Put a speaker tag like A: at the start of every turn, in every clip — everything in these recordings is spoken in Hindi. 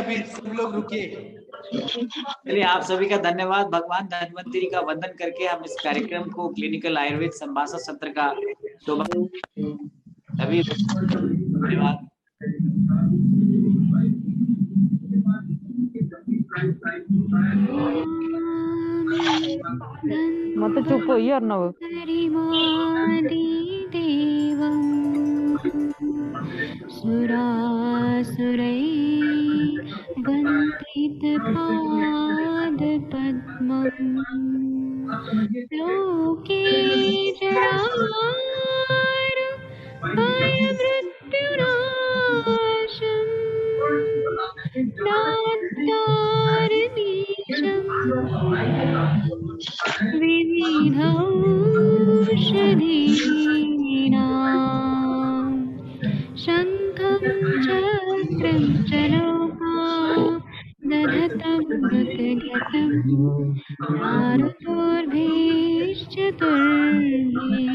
A: अभी सब लोग रुकिए।
B: चलिए, आप सभी का धन्यवाद। भगवान धन्वंतरी का वंदन करके हम इस कार्यक्रम को क्लिनिकल आयुर्वेद संभाषण सत्र का सभी धन्यवाद।
C: मत चुप हो यार ना
D: सुरासुरै वन्दितपादपद्मं लोके जरामृत्युनाशं दातारनीशं विविधौषधीनां शङ्खं चक्रं च दधतं मृतघटं नारदोर्भिश्चतुर्भि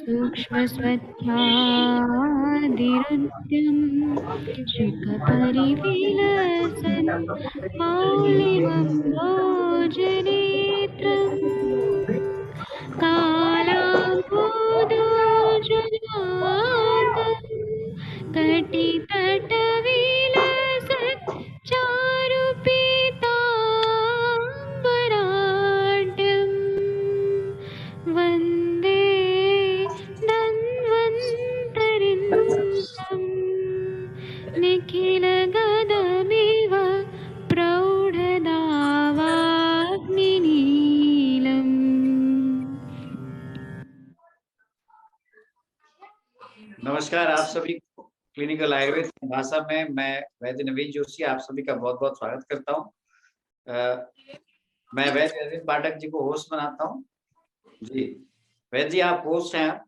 D: सूक्ष्मस्वत्यादिरुद्यं शिखपरिविलसन् मौलिमं भोजनेत्रम् कालाम्बोदोजनादं कटितटविलसत् चारुपीताम्बराढ्यं वन्दे धन्वन्तरिं निखिलगदमिव प्रौढदावाग्निनीलम्।
B: नमस्कार आप सभी को क्लिनिकल आयुर्वेद भाषा में मैं वैद्य नवीन जोशी आप सभी का बहुत बहुत स्वागत करता हूं। मैं वैद्य अरविंद पाठक जी को होस्ट बनाता हूं। जी वैद्य जी, आप होस्ट हैं।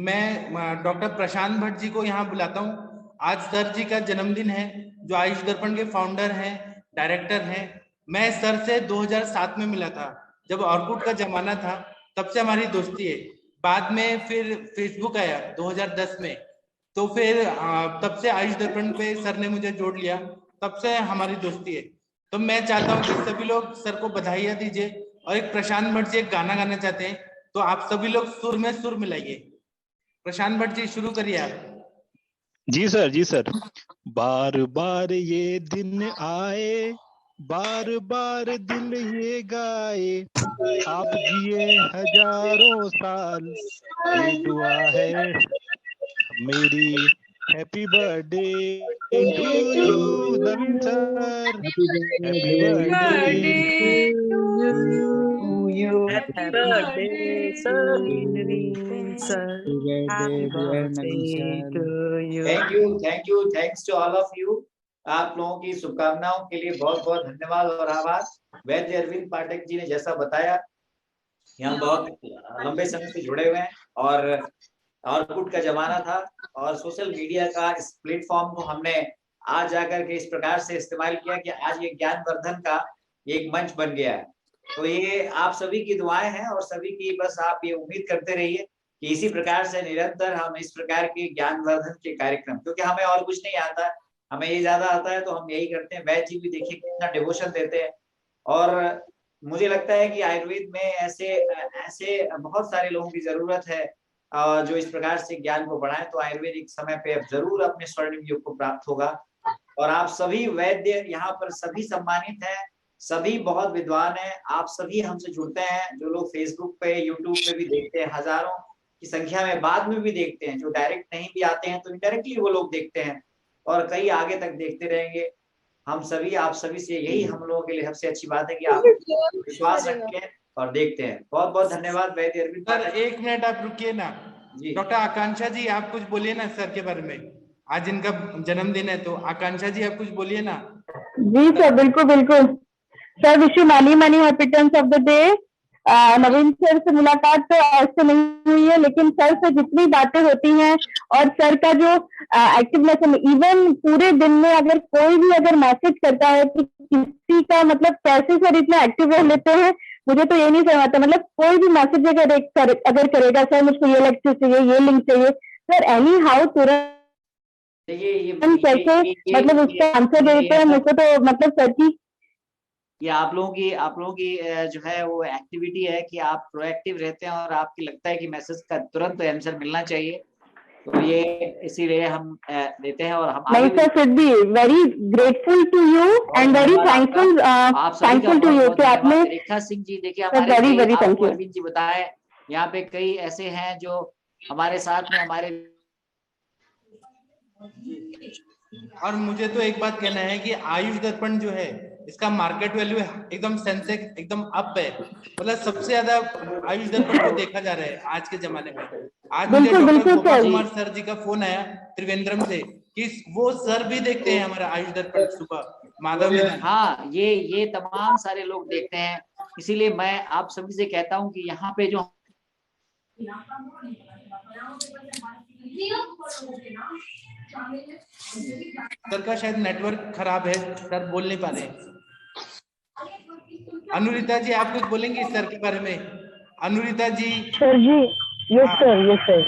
A: मैं डॉक्टर प्रशांत भट्ट जी को यहाँ बुलाता हूँ। आज सर जी का जन्मदिन है, जो आयुष दर्पण के फाउंडर हैं, डायरेक्टर हैं। मैं सर से 2007 में मिला था, जब ऑर्कुट का जमाना था, तब से हमारी दोस्ती है। बाद में फिर फेसबुक आया 2010 में, तो फिर तब से आयुष दर्पण पे सर ने मुझे जोड़ लिया, तब से हमारी दोस्ती है। तो मैं चाहता हूँ कि सभी लोग सर को बधाइयाँ दीजिए। और एक प्रशांत भट्ट जी एक गाना गाना चाहते हैं, तो आप सभी लोग सुर में सुर मिलाइए। प्रशांत भट्ट जी शुरू करिए आप।
E: जी सर, जी सर। बार बार ये दिन आए, बार बार दिल ये गाए, आप जिए हजारों साल, ये दुआ है मेरी। Happy birthday to you Naveen sir, happy birthday to you,
F: happy birthday sir Naveen sir, happy birthday to you.
B: Thank you, thanks to all of you. आप लोगों की शुभकामनाओं के लिए बहुत बहुत धन्यवाद और आभार। वैद्य अरविंद पाठक जी ने जैसा बताया कि हम बहुत लंबे समय से जुड़े हुए हैं और ऑर्कुट का जमाना था और सोशल मीडिया का इस प्लेटफॉर्म को हमने आज जाकर के इस प्रकार से इस्तेमाल किया कि आज ये ज्ञानवर्धन का एक मंच बन गया है। तो ये आप सभी की दुआएं हैं और सभी की, बस आप ये उम्मीद करते रहिए कि इसी प्रकार से निरंतर हम इस प्रकार के ज्ञानवर्धन के कार्यक्रम, क्योंकि हमें और कुछ नहीं आता, हमें ये ज्यादा आता है तो हम यही करते हैं। वैद्य जी भी देखिए कितना डिवोशन देते हैं और मुझे लगता है कि आयुर्वेद में ऐसे बहुत सारे लोगों की जरूरत है जो इस प्रकार से ज्ञान को बढ़ाएं। तो आयुर्वेद एक समय पे अब जरूर अपने स्वर्णिम युग को प्राप्त होगा। और आप सभी वैद्य यहाँ पर सभी सम्मानित हैं, सभी बहुत विद्वान हैं। आप सभी हमसे जुड़ते हैं, जो लोग फेसबुक पे यूट्यूब पे भी देखते हैं, हजारों की संख्या में बाद में भी देखते हैं, जो डायरेक्ट नहीं भी आते हैं तो इनडायरेक्टली वो लोग देखते हैं और कई आगे तक देखते रहेंगे। हम सभी, आप सभी से यही हम लोगों के लिए सबसे अच्छी बात है कि आप विश्वास रखें और देखते हैं। बहुत बहुत धन्यवाद वैद्य अरविंद।
A: सर एक मिनट आप रुकिए ना। डॉक्टर आकांक्षा जी आप कुछ बोलिए ना सर के बारे में, आज इनका जन्मदिन है, तो आकांक्षा जी आप कुछ बोलिए ना।
G: जी सर, बिल्कुल बिल्कुल sir. Wish you many many happy returns of the day. Naveen sir से मुलाकात तो आज से नहीं हुई है, लेकिन सर से जितनी बातें होती हैं और सर का जो एक्टिवनेस है, इवन पूरे दिन में अगर कोई भी अगर मैसेज करता है कि किसी का मतलब कैसे सर इतना एक्टिव रह लेते हैं, मुझे तो ये नहीं समझ आता। मतलब कोई भी मैसेज अगर करेगा सर मुझको ये लेक्चर चाहिए, ये लिंक चाहिए, सर एनी हाउ तुरंत
B: ये
G: कैसे मतलब उसका आंसर देते हैं मुझको, तो मतलब सर की
B: ये आप लोगों की जो है वो एक्टिविटी है कि आप प्रोएक्टिव रहते हैं और आपकी लगता है कि मैसेज का तुरंत आंसर मिलना चाहिए, तो ये इसीलिए हम देते हैं। और हम
G: नहीं
B: आगे
G: सर, फिर भी very grateful to you and very thankful
B: आप सभी का
G: टू यू
B: बहुत
G: कि आपने
B: धन्यवाद। रेखा सिंह जी, देखिए
G: सर
B: हमारे
G: वेरी
B: कई,
G: वेरी थैंक
B: आपको
G: यू।
B: अरविंद जी बताए, यहाँ पे कई ऐसे हैं जो हमारे साथ में हमारे।
A: और मुझे तो एक बात कहना है कि आयुष दर्पण जो है इसका मार्केट वैल्यू एकदम सेंसेक्स एकदम अप है, मतलब सबसे ज्यादा आयुष दर्पण को देखा जा रहा है आज के जमाने में। आज मुझे
G: बिल्कुल
A: डॉक्टर
G: बिल्कुल
A: गोपाल
G: सर।
A: कुमार सर जी का फोन आया त्रिवेंद्रम से कि वो सर भी देखते हैं हमारा आयुष दर्पण सुबह माधव मैदान।
B: हाँ, ये तमाम सारे लोग देखते हैं, इसीलिए मैं आप सभी से कहता हूँ कि यहाँ पे जो
A: सर का शायद नेटवर्क खराब है, सर बोल नहीं पा रहे। अनुरिता जी आप कुछ बोलेंगे इस सर के बारे में? अनुरिता जी।
H: सर जी, यस सर,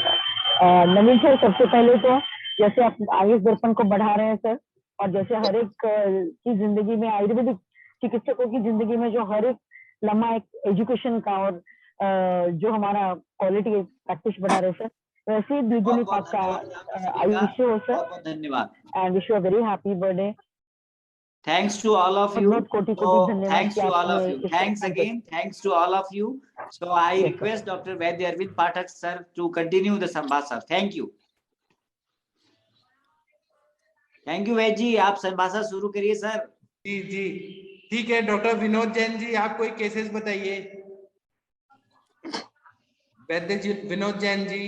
H: नवीन सर, सबसे पहले तो जैसे आप आयुष दर्पण को बढ़ा रहे हैं सर, और जैसे हर एक की जिंदगी में, आयुर्वेदिक चिकित्सकों की जिंदगी में जो हर एक लम्हा एक एजुकेशन का और जो हमारा क्वालिटी प्रैक्टिस बढ़ा रहे सर, वैसे ही द्विगुणी पाक का आयुष्य हो सर।
B: बहुत धन्यवाद
H: and wish you a very happy birthday.
B: Thanks to all of you.
H: कोटि
B: So,
H: धन्यवाद
B: thanks
H: कि
B: to all
H: आपने
B: of you.
H: इस
B: Thanks
H: program
B: again. Thanks to all of you. So I
H: Yes, sir.
B: request Dr. Vaidya Arvind Pathak sir to continue the संभाषण. Thank you. Thank you वैद्य जी, आप संभाषण शुरू करिए सर।
A: जी जी ठीक है। डॉक्टर विनोद जैन जी आप कोई केसेस बताइए। वैद्य जी, विनोद जैन जी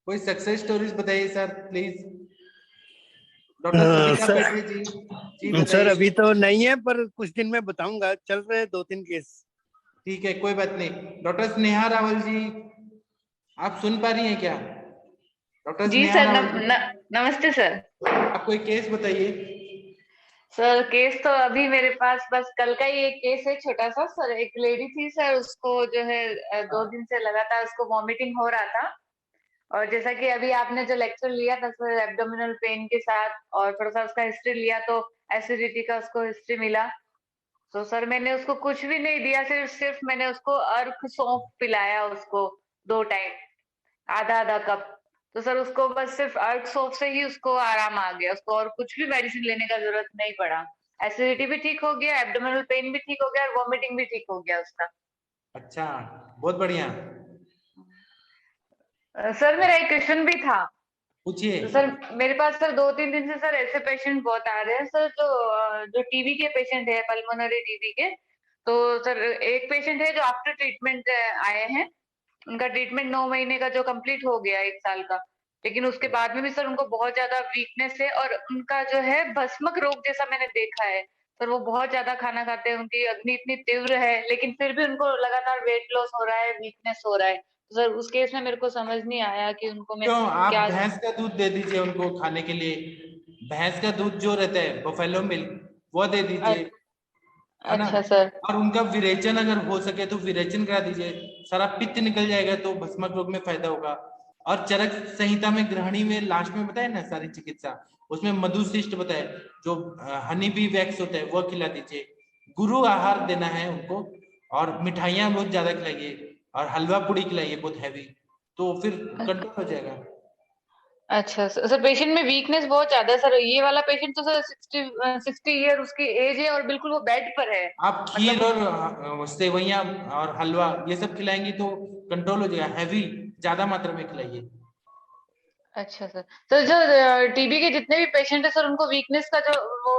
A: कोई सक्सेस स्टोरीज बताइए sir please. Doctor Savita Petri ji
I: sir
A: बताइए।
I: अभी तो नहीं है, पर कुछ दिन में बताऊंगा, चल रहे 2-3 केस।
A: ठीक है कोई बात नहीं। डॉक्टर स्नेहा रावल जी आप सुन पा रही हैं क्या? डॉक्टर
J: जी
A: स्नेहा
J: सर,
A: रावल
J: नमस्ते सर।
A: आप कोई केस बताइए।
J: सर केस तो अभी मेरे पास बस कल का ही एक केस है छोटा सा सर। एक लेडी थी सर, उसको जो है 2 दिन से लगातार उसको वॉमिटिंग हो रहा था, और जैसा कि अभी आपने जो लेक्चर लिया था सर एब्डोमिनल पेन के साथ, और थोड़ा सा उसका हिस्ट्री लिया तो एसिडिटी का उसको हिस्ट्री मिला। तो सर मैंने उसको कुछ भी नहीं दिया, सिर्फ मैंने उसको अर्क सौंफ पिलाया उसको 2 टाइम, आधा आधा कप। तो सर उसको बस सिर्फ अर्क सौंफ से ही उसको आराम आ गया, उसको और कुछ भी मेडिसिन लेने का जरूरत नहीं पड़ा। एसिडिटी भी ठीक हो गया, एब्डोमिनल पेन भी ठीक हो गया, और वॉमिटिंग भी ठीक हो गया उसका।
A: अच्छा बहुत बढ़िया।
J: सर मेरा एक क्वेश्चन भी था।
A: पूछिए।
J: तो सर मेरे पास सर 2-3 दिन से सर ऐसे पेशेंट बहुत आ रहे हैं सर, जो टीबी के पेशेंट है, पल्मोनरी टीबी के। तो सर एक पेशेंट है जो आफ्टर ट्रीटमेंट आए हैं, उनका ट्रीटमेंट 9 महीने का जो कंप्लीट हो गया 1 साल का, लेकिन उसके बाद में भी सर उनको बहुत ज्यादा वीकनेस है, और उनका जो है भस्मक रोग जैसा मैंने देखा है सर। वो बहुत ज्यादा खाना खाते हैं, उनकी अग्नि इतनी तीव्र है, लेकिन फिर भी उनको लगातार वेट लॉस हो रहा है, वीकनेस हो रहा है। तो सर उस केस में मेरे को समझ नहीं आया कि उनको मैं
A: क्यों आप
J: क्या।
A: भैंस का दूध दे दीजिए उनको खाने के लिए। भैंस का दूध जो रहता है बफेलो मिल्क वो दे दीजिए, है ना?
J: अच्छा सर।
A: और उनका विरेचन अगर हो सके तो विरेचन करा दीजिए, सारा पित्त निकल जाएगा तो भस्मक रोग में फायदा होगा। और चरक संहिता में ग्रहणी में लास्ट में बताए ना सारी चिकित्सा, उसमें मधुशिष्ट बताए, जो हनी बी वैक्स होता है वो खिला दीजिए। गुरु आहार देना है उनको, और मिठाइयाँ बहुत ज्यादा खिलाइए, और हलवा पूड़ी खिलाइए बहुत हैवी, तो फिर कंट्रोल हो जाएगा।
J: अच्छा सर, पेशेंट में वीकनेस बहुत ज्यादा है सर। ये वाला पेशेंट तो सर 60 ईयर उसकी एज है, और बिल्कुल वो बेड पर है।
A: आप खीर और सेवइयां और हलवा ये सब खिलाएंगे तो कंट्रोल हो जाएगा। हैवी ज्यादा मात्रा में खिलाइए।
J: अच्छा सर जो टीबी के जितने भी पेशेंट है सर, उनको वीकनेस का जो वो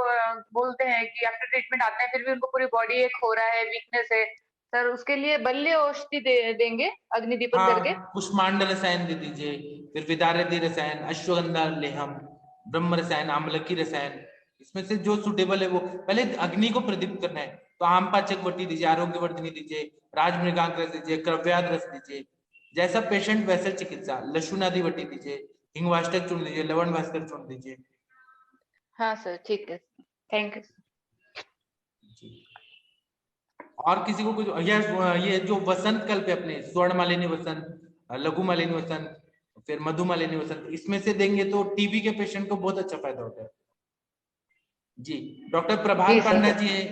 J: बोलते हैं कि आफ्टर ट्रीटमेंट आते हैं फिर भी उनको पूरी बॉडी एक हो रहा है, वीकनेस है सर, उसके लिए बल्य औषधि देंगे अग्निदीपन करके।
A: कुष्मांड रसायन दे दीजिए, फिर विदारदी रसायन, अश्वगंधा लेहम, ब्रह्म रसायन, आमलकी रसायन, इसमें से जो सुटेबल है वो। पहले अग्नि को प्रदीप्त करना है तो आम पाचक वटी दीजिए, आरोग्यवर्धिनी दीजिए, राजमृगांक रस दीजिए, क्रव्याद रस दीजिए। जैसा पेशेंट वैसे चिकित्सा। लशुनादि वटी दीजिए, हिंगवाष्टक चूर्ण दीजिए, लवण भास्कर चूर्ण दीजिए।
J: हाँ सर ठीक है, थैंक यू।
A: और किसी को कुछ ये जो वसंत कल्प है अपने, स्वर्ण मालिनी वसंत, लघु मालिनी वसंत, फिर मधुमालिनी वसंत, इसमें से देंगे तो टीबी के पेशेंट को बहुत अच्छा फायदा होता है। जी डॉक्टर प्रभात
J: जी, सर।
A: पांडा जी है,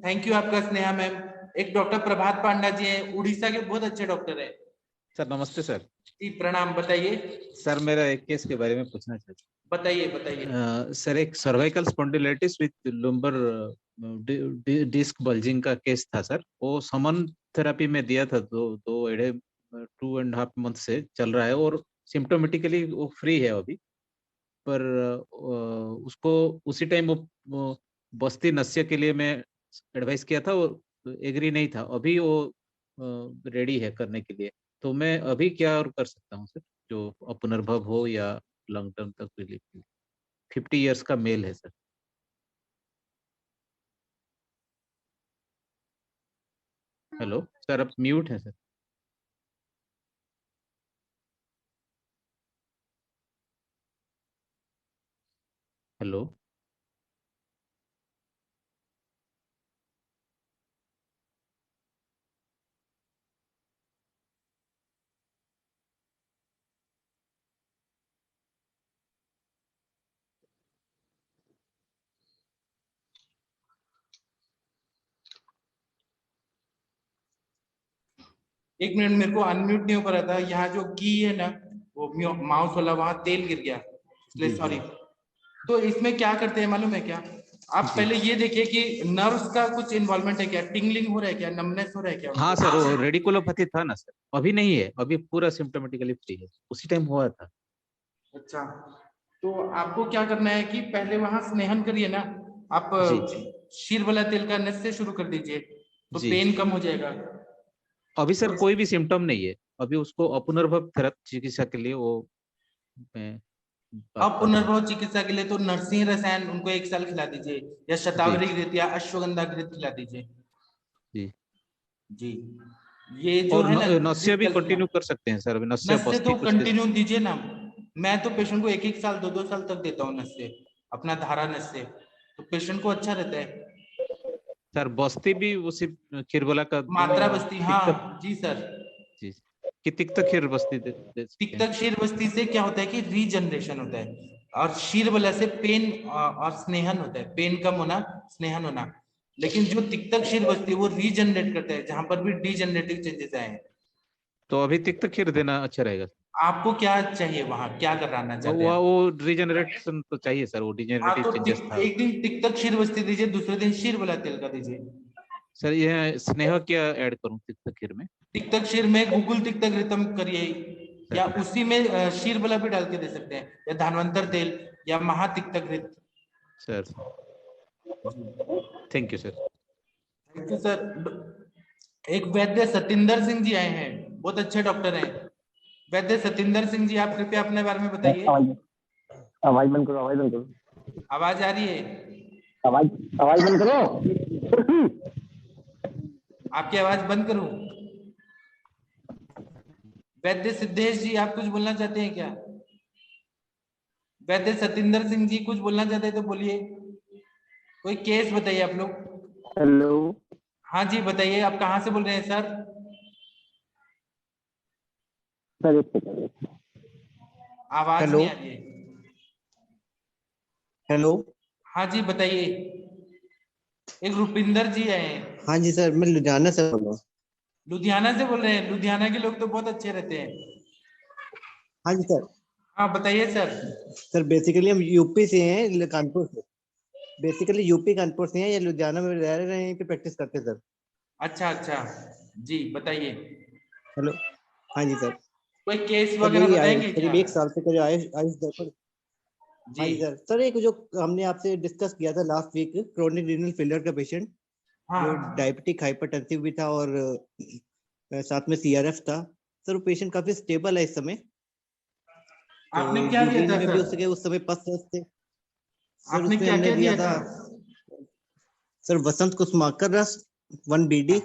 A: थैंक यू आपका स्नेहा मैम। एक डॉक्टर प्रभात पांडा जी है, उड़ीसा के बहुत अच्छे डॉक्टर है।
K: सर नमस्ते सर।
A: जी प्रणाम, बताइए
K: सर मेरा एक केस के बारे में पूछना चाहता
A: बताइए बताइए।
K: हूँ। सर एक cervical spondylitis with lumbar disc bulging का केस था सर। वो समन थेरापी में दिया था, 2.5 मंथ से चल रहा है और सिम्टोमेटिकली वो फ्री है अभी। पर उसको उसी टाइम वो बस्ती नस्य के लिए मैं एडवाइस किया था, वो एग्री नहीं था। अभी वो रेडी है करने के लिए, तो मैं अभी क्या और कर सकता हूँ सर, जो पुनर्भव हो या लॉन्ग टर्म तक रिलीफ के लिए? 50 इयर्स का मेल है सर। हेलो सर, आप म्यूट है सर। हेलो
A: एक मिनट, मेरे को अनम्यूट नहीं हो पा रहा था। यहाँ जो की है ना, वो माउस वाला, वहां तेल गिर गया, इसलिए सॉरी। तो इसमें क्या करते हैं मालूम है क्या? आप पहले ये देखिए कि नर्व्स का कुछ इन्वॉल्वमेंट है क्या, टिंगलिंग हो रहा है क्या, नमनेस हो रहा है क्या?
K: हाँ सर, वो रेडिकुलोपैथी था ना सर, अभी नहीं है, अभी पूरा सिम्टोमेटिकली फ्री है, उसी टाइम हुआ था।
A: अच्छा, तो आपको क्या करना है कि पहले वहां स्नेहन करिए ना आप। शीर वाला तेल का नस से शुरू कर दीजिए, तो पेन कम हो जाएगा।
K: अभी सर कोई भी सिम्टम नहीं है, अभी उसको अपुनर्भव थेरेपी चिकित्सा के लिए वो
A: अब पुनर्भव चिकित्सा के लिए तो नरसिंह रसायन उनको 1 साल खिला दीजिए, या शतावरी घृत या अश्वगंधा घृत खिला दीजिए।
K: जी
A: जी, ये जो
K: और
A: है ना,
K: नस्य भी कंटिन्यू कर सकते हैं सर? अभी नस्य
A: तो कंटिन्यू दीजिए ना। मैं तो पेशेंट को 1-1 साल 2-2 साल तक देता हूँ नस्य, अपना धारा नस्य, तो पेशेंट को अच्छा रहता है।
K: सर बस्ती भी उसी खीरबला का
A: मात्रा बस्ती, हाँ जी सर।
K: जी, कि तिक्त खीर बस्ती
A: तिक्त क्षीर बस्ती से क्या होता है कि रीजनरेशन होता है, और क्षीर वाला से पेन और स्नेहन होता है, पेन कम होना, स्नेहन होना। लेकिन जो तिक्त क्षीर बस्ती है वो रीजनरेट करता है, जहां पर भी डीजनरेटिव चेंजेस आए हैं।
K: तो अभी तिक्त खीर देना अच्छा रहेगा?
A: आपको क्या चाहिए, वहां क्या कराना चाहते हैं?
K: वो रीजनरेशन तो चाहिए सर, वो डिजेनरेटिव चेंजेस था।
A: एक दिन तिक्त क्षीर बस्ती दीजिए, दूसरे दिन क्षीर वाला तेल का दीजिए।
K: सर ये स्नेह क्या ऐड करूं तिक्त खीर में?
A: तिक्त क्षीर में गुगुल तिक्त घृतम करिए, या उसी में क्षीर वाला भी डाल के दे सकते हैं, या धानवंतर तेल या महातिक्त घृत।
K: Sir thank you sir.
A: Thank you sir. एक वैद्य सतिंदर सिंह जी आए हैं, बहुत अच्छे डॉक्टर हैं। वैद्य सतिंदर सिंह जी, आप कृपया अपने बारे में बताइए।
H: आवाज बंद करो, आवाज बंद करो।
A: आवाज आ रही है?
H: आवाज बंद करो।
A: आपकी आवाज बंद करूं? वैद्य सिद्धेश जी, आप कुछ बोलना चाहते हैं क्या? वैद्य सतिंदर सिंह जी कुछ बोलना चाहते हैं तो बोलिए, कोई केस बताइए आप लोग।
H: हेलो,
A: हाँ जी बताइए, आप कहाँ से बोल रहे हैं सर? आवाज नहीं आ रही है।
L: हेलो,
A: हाँ जी बताइए। एक रुपिंदर जी आए हैं।
L: हाँ जी सर, मैं लुधियाना से बोल रहा हूँ।
A: लुधियाना से बोल रहे हैं? लुधियाना के लोग तो बहुत अच्छे रहते हैं।
L: हाँ जी सर।
A: हाँ बताइए सर।
L: सर बेसिकली हम यूपी से हैं, कानपुर से। बेसिकली यूपी कानपुर से हैं, या लुधियाना में रह रहे हैं, यहीं पे प्रैक्टिस करते हैं सर।
A: अच्छा अच्छा, जी बताइए।
L: हेलो, हाँ जी सर।
A: कोई केस वगैरह बताएंगे क्या?
L: करीब 1 साल से करीब आयुष दर्पण। हाँ जी सर। सर एक जो हमने आपसे डिस्कस किया था last week, chronic renal failure का पेशेंट, जो डायबिटिक हाइपरटेंसिव भी था और साथ में सीआरएफ था। सर वो पेशेंट काफी स्टेबल है इस समय।
A: आपने क्या दिया था
L: भी सर? उस समय पस थे सर।
A: आपने
L: उसमें
A: क्या
L: हमने
A: क्या
L: दिया था सर, वसंत कुसुमाकर रस 1 BD,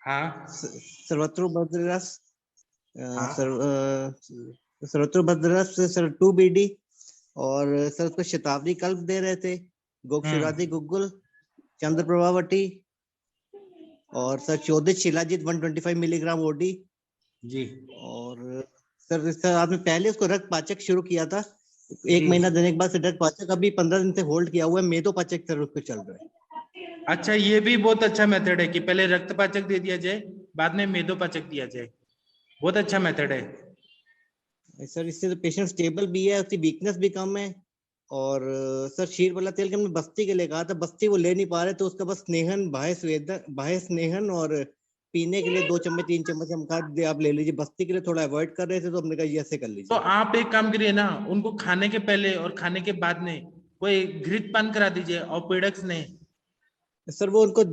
A: हाँ,
L: सर्वत्रोभद्र रस, सर्वत्रोभद्र रस सर 2 BD, और सर उसको शताब्दी कल्प दे रहे थे, गोक्षरादि गुग्गुल, चंद्र प्रभावटी, और सर चौदित शिलाजित 125 मिलीग्राम OD
A: जी,
L: और सर आपने पहले उसको रक्त पाचक शुरू किया था, 1 महीना देने के बाद से रक्त पाचक अभी 15 दिन से होल्ड किया हुआ है, मेदो पाचक सर उसको चल रहा है।
A: अच्छा, ये भी बहुत अच्छा मेथड है कि पहले रक्त पाचक दे दिया जाए, बाद में मेदो पाचक दिया जाए। बहुत अच्छा मेथड है
L: सर। इससे तो पेशेंट स्टेबल भी है, उसकी वीकनेस भी कम है। और सर क्षीर वाला तेल के हमने बस्ती के लिए कहा था, बस्ती वो ले नहीं पा रहे, तो उसका बस स्नेहन बाह्य स्नेहन और पीने के लिए 2 चम्मच 3 चम्मच हम कहा आप ले लीजिए। बस्ती के लिए थोड़ा अवॉइड कर रहे थे, तो हमने कहा ये ऐसे कर लीजिए।
A: तो आप एक काम करिए ना, उनको खाने के पहले और खाने के बाद में कोई घृत पान करा दीजिए और पेडक्स ने।
L: सर वो उनको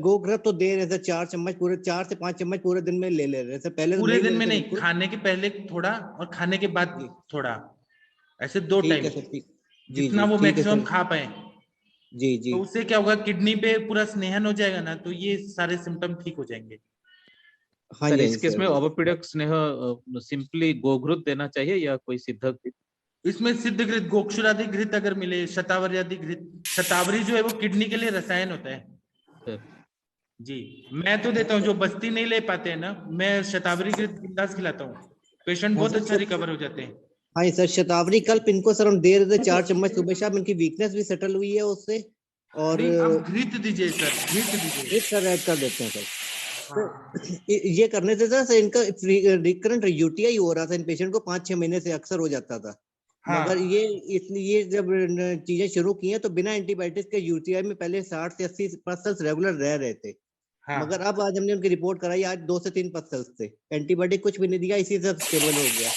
L: गोघृत तो दे रहे थे 4 चम्मच पूरे, 4 से 5 चम्मच पूरे दिन में ले रहे थे पहले।
A: पूरे
L: तो
A: दिन में नहीं,
L: बिल्कुल
A: खाने के पहले थोड़ा और खाने के बाद थोड़ा, ऐसे 2 टाइम, जितना वो मैक्सिमम खा पाए।
L: जी जी।
A: तो उससे क्या होगा, किडनी पे पूरा स्नेहन हो जाएगा ना, तो ये सारे सिम्टम ठीक हो जाएंगे।
L: हाँ
K: सर इस केस में अवपीड़क स्नेह सिंपली गोघृत देना चाहिए या कोई सिद्ध घृत?
A: इसमें सिद्ध घृत, गोक्षुरादि घृत अगर मिले, शतावरी घृत। शतावरी जो है वो किडनी के लिए रसायन होता है
K: सर।
A: जी, मैं तो देता हूँ, जो बस्ती नहीं ले पाते हैं ना, मैं शतावरी घृत बिंदास खिलाता हूँ, पेशेंट बहुत अच्छा रिकवर हो जाते हैं।
L: हाँ सर, शतावरी कल्प इनको सर हम दे रहे थे 4 चम्मच सुबह शाम, इनकी वीकनेस भी सेटल हुई है उससे। और
A: आप घृत दीजिए सर, घृत दीजिए
L: सर, ऐड कर देते हैं सर। तो ये करने से सर इनका रिकरेंट यूटीआई हो रहा था इन पेशेंट को, 5-6 महीने से अक्सर हो जाता था।
A: हाँ।
L: मगर ये जब चीजें शुरू की हैं तो बिना एंटीबायोटिक्स के यूटीआई में पहले 60 से 80% रेगुलर रह रहे थे।
A: हाँ।
L: मगर अब आज हमने उनकी रिपोर्ट कराई, आज 2 से 3% थे, एंटीबायोटिक कुछ भी नहीं दिया, इसी से स्टेबल हो गया।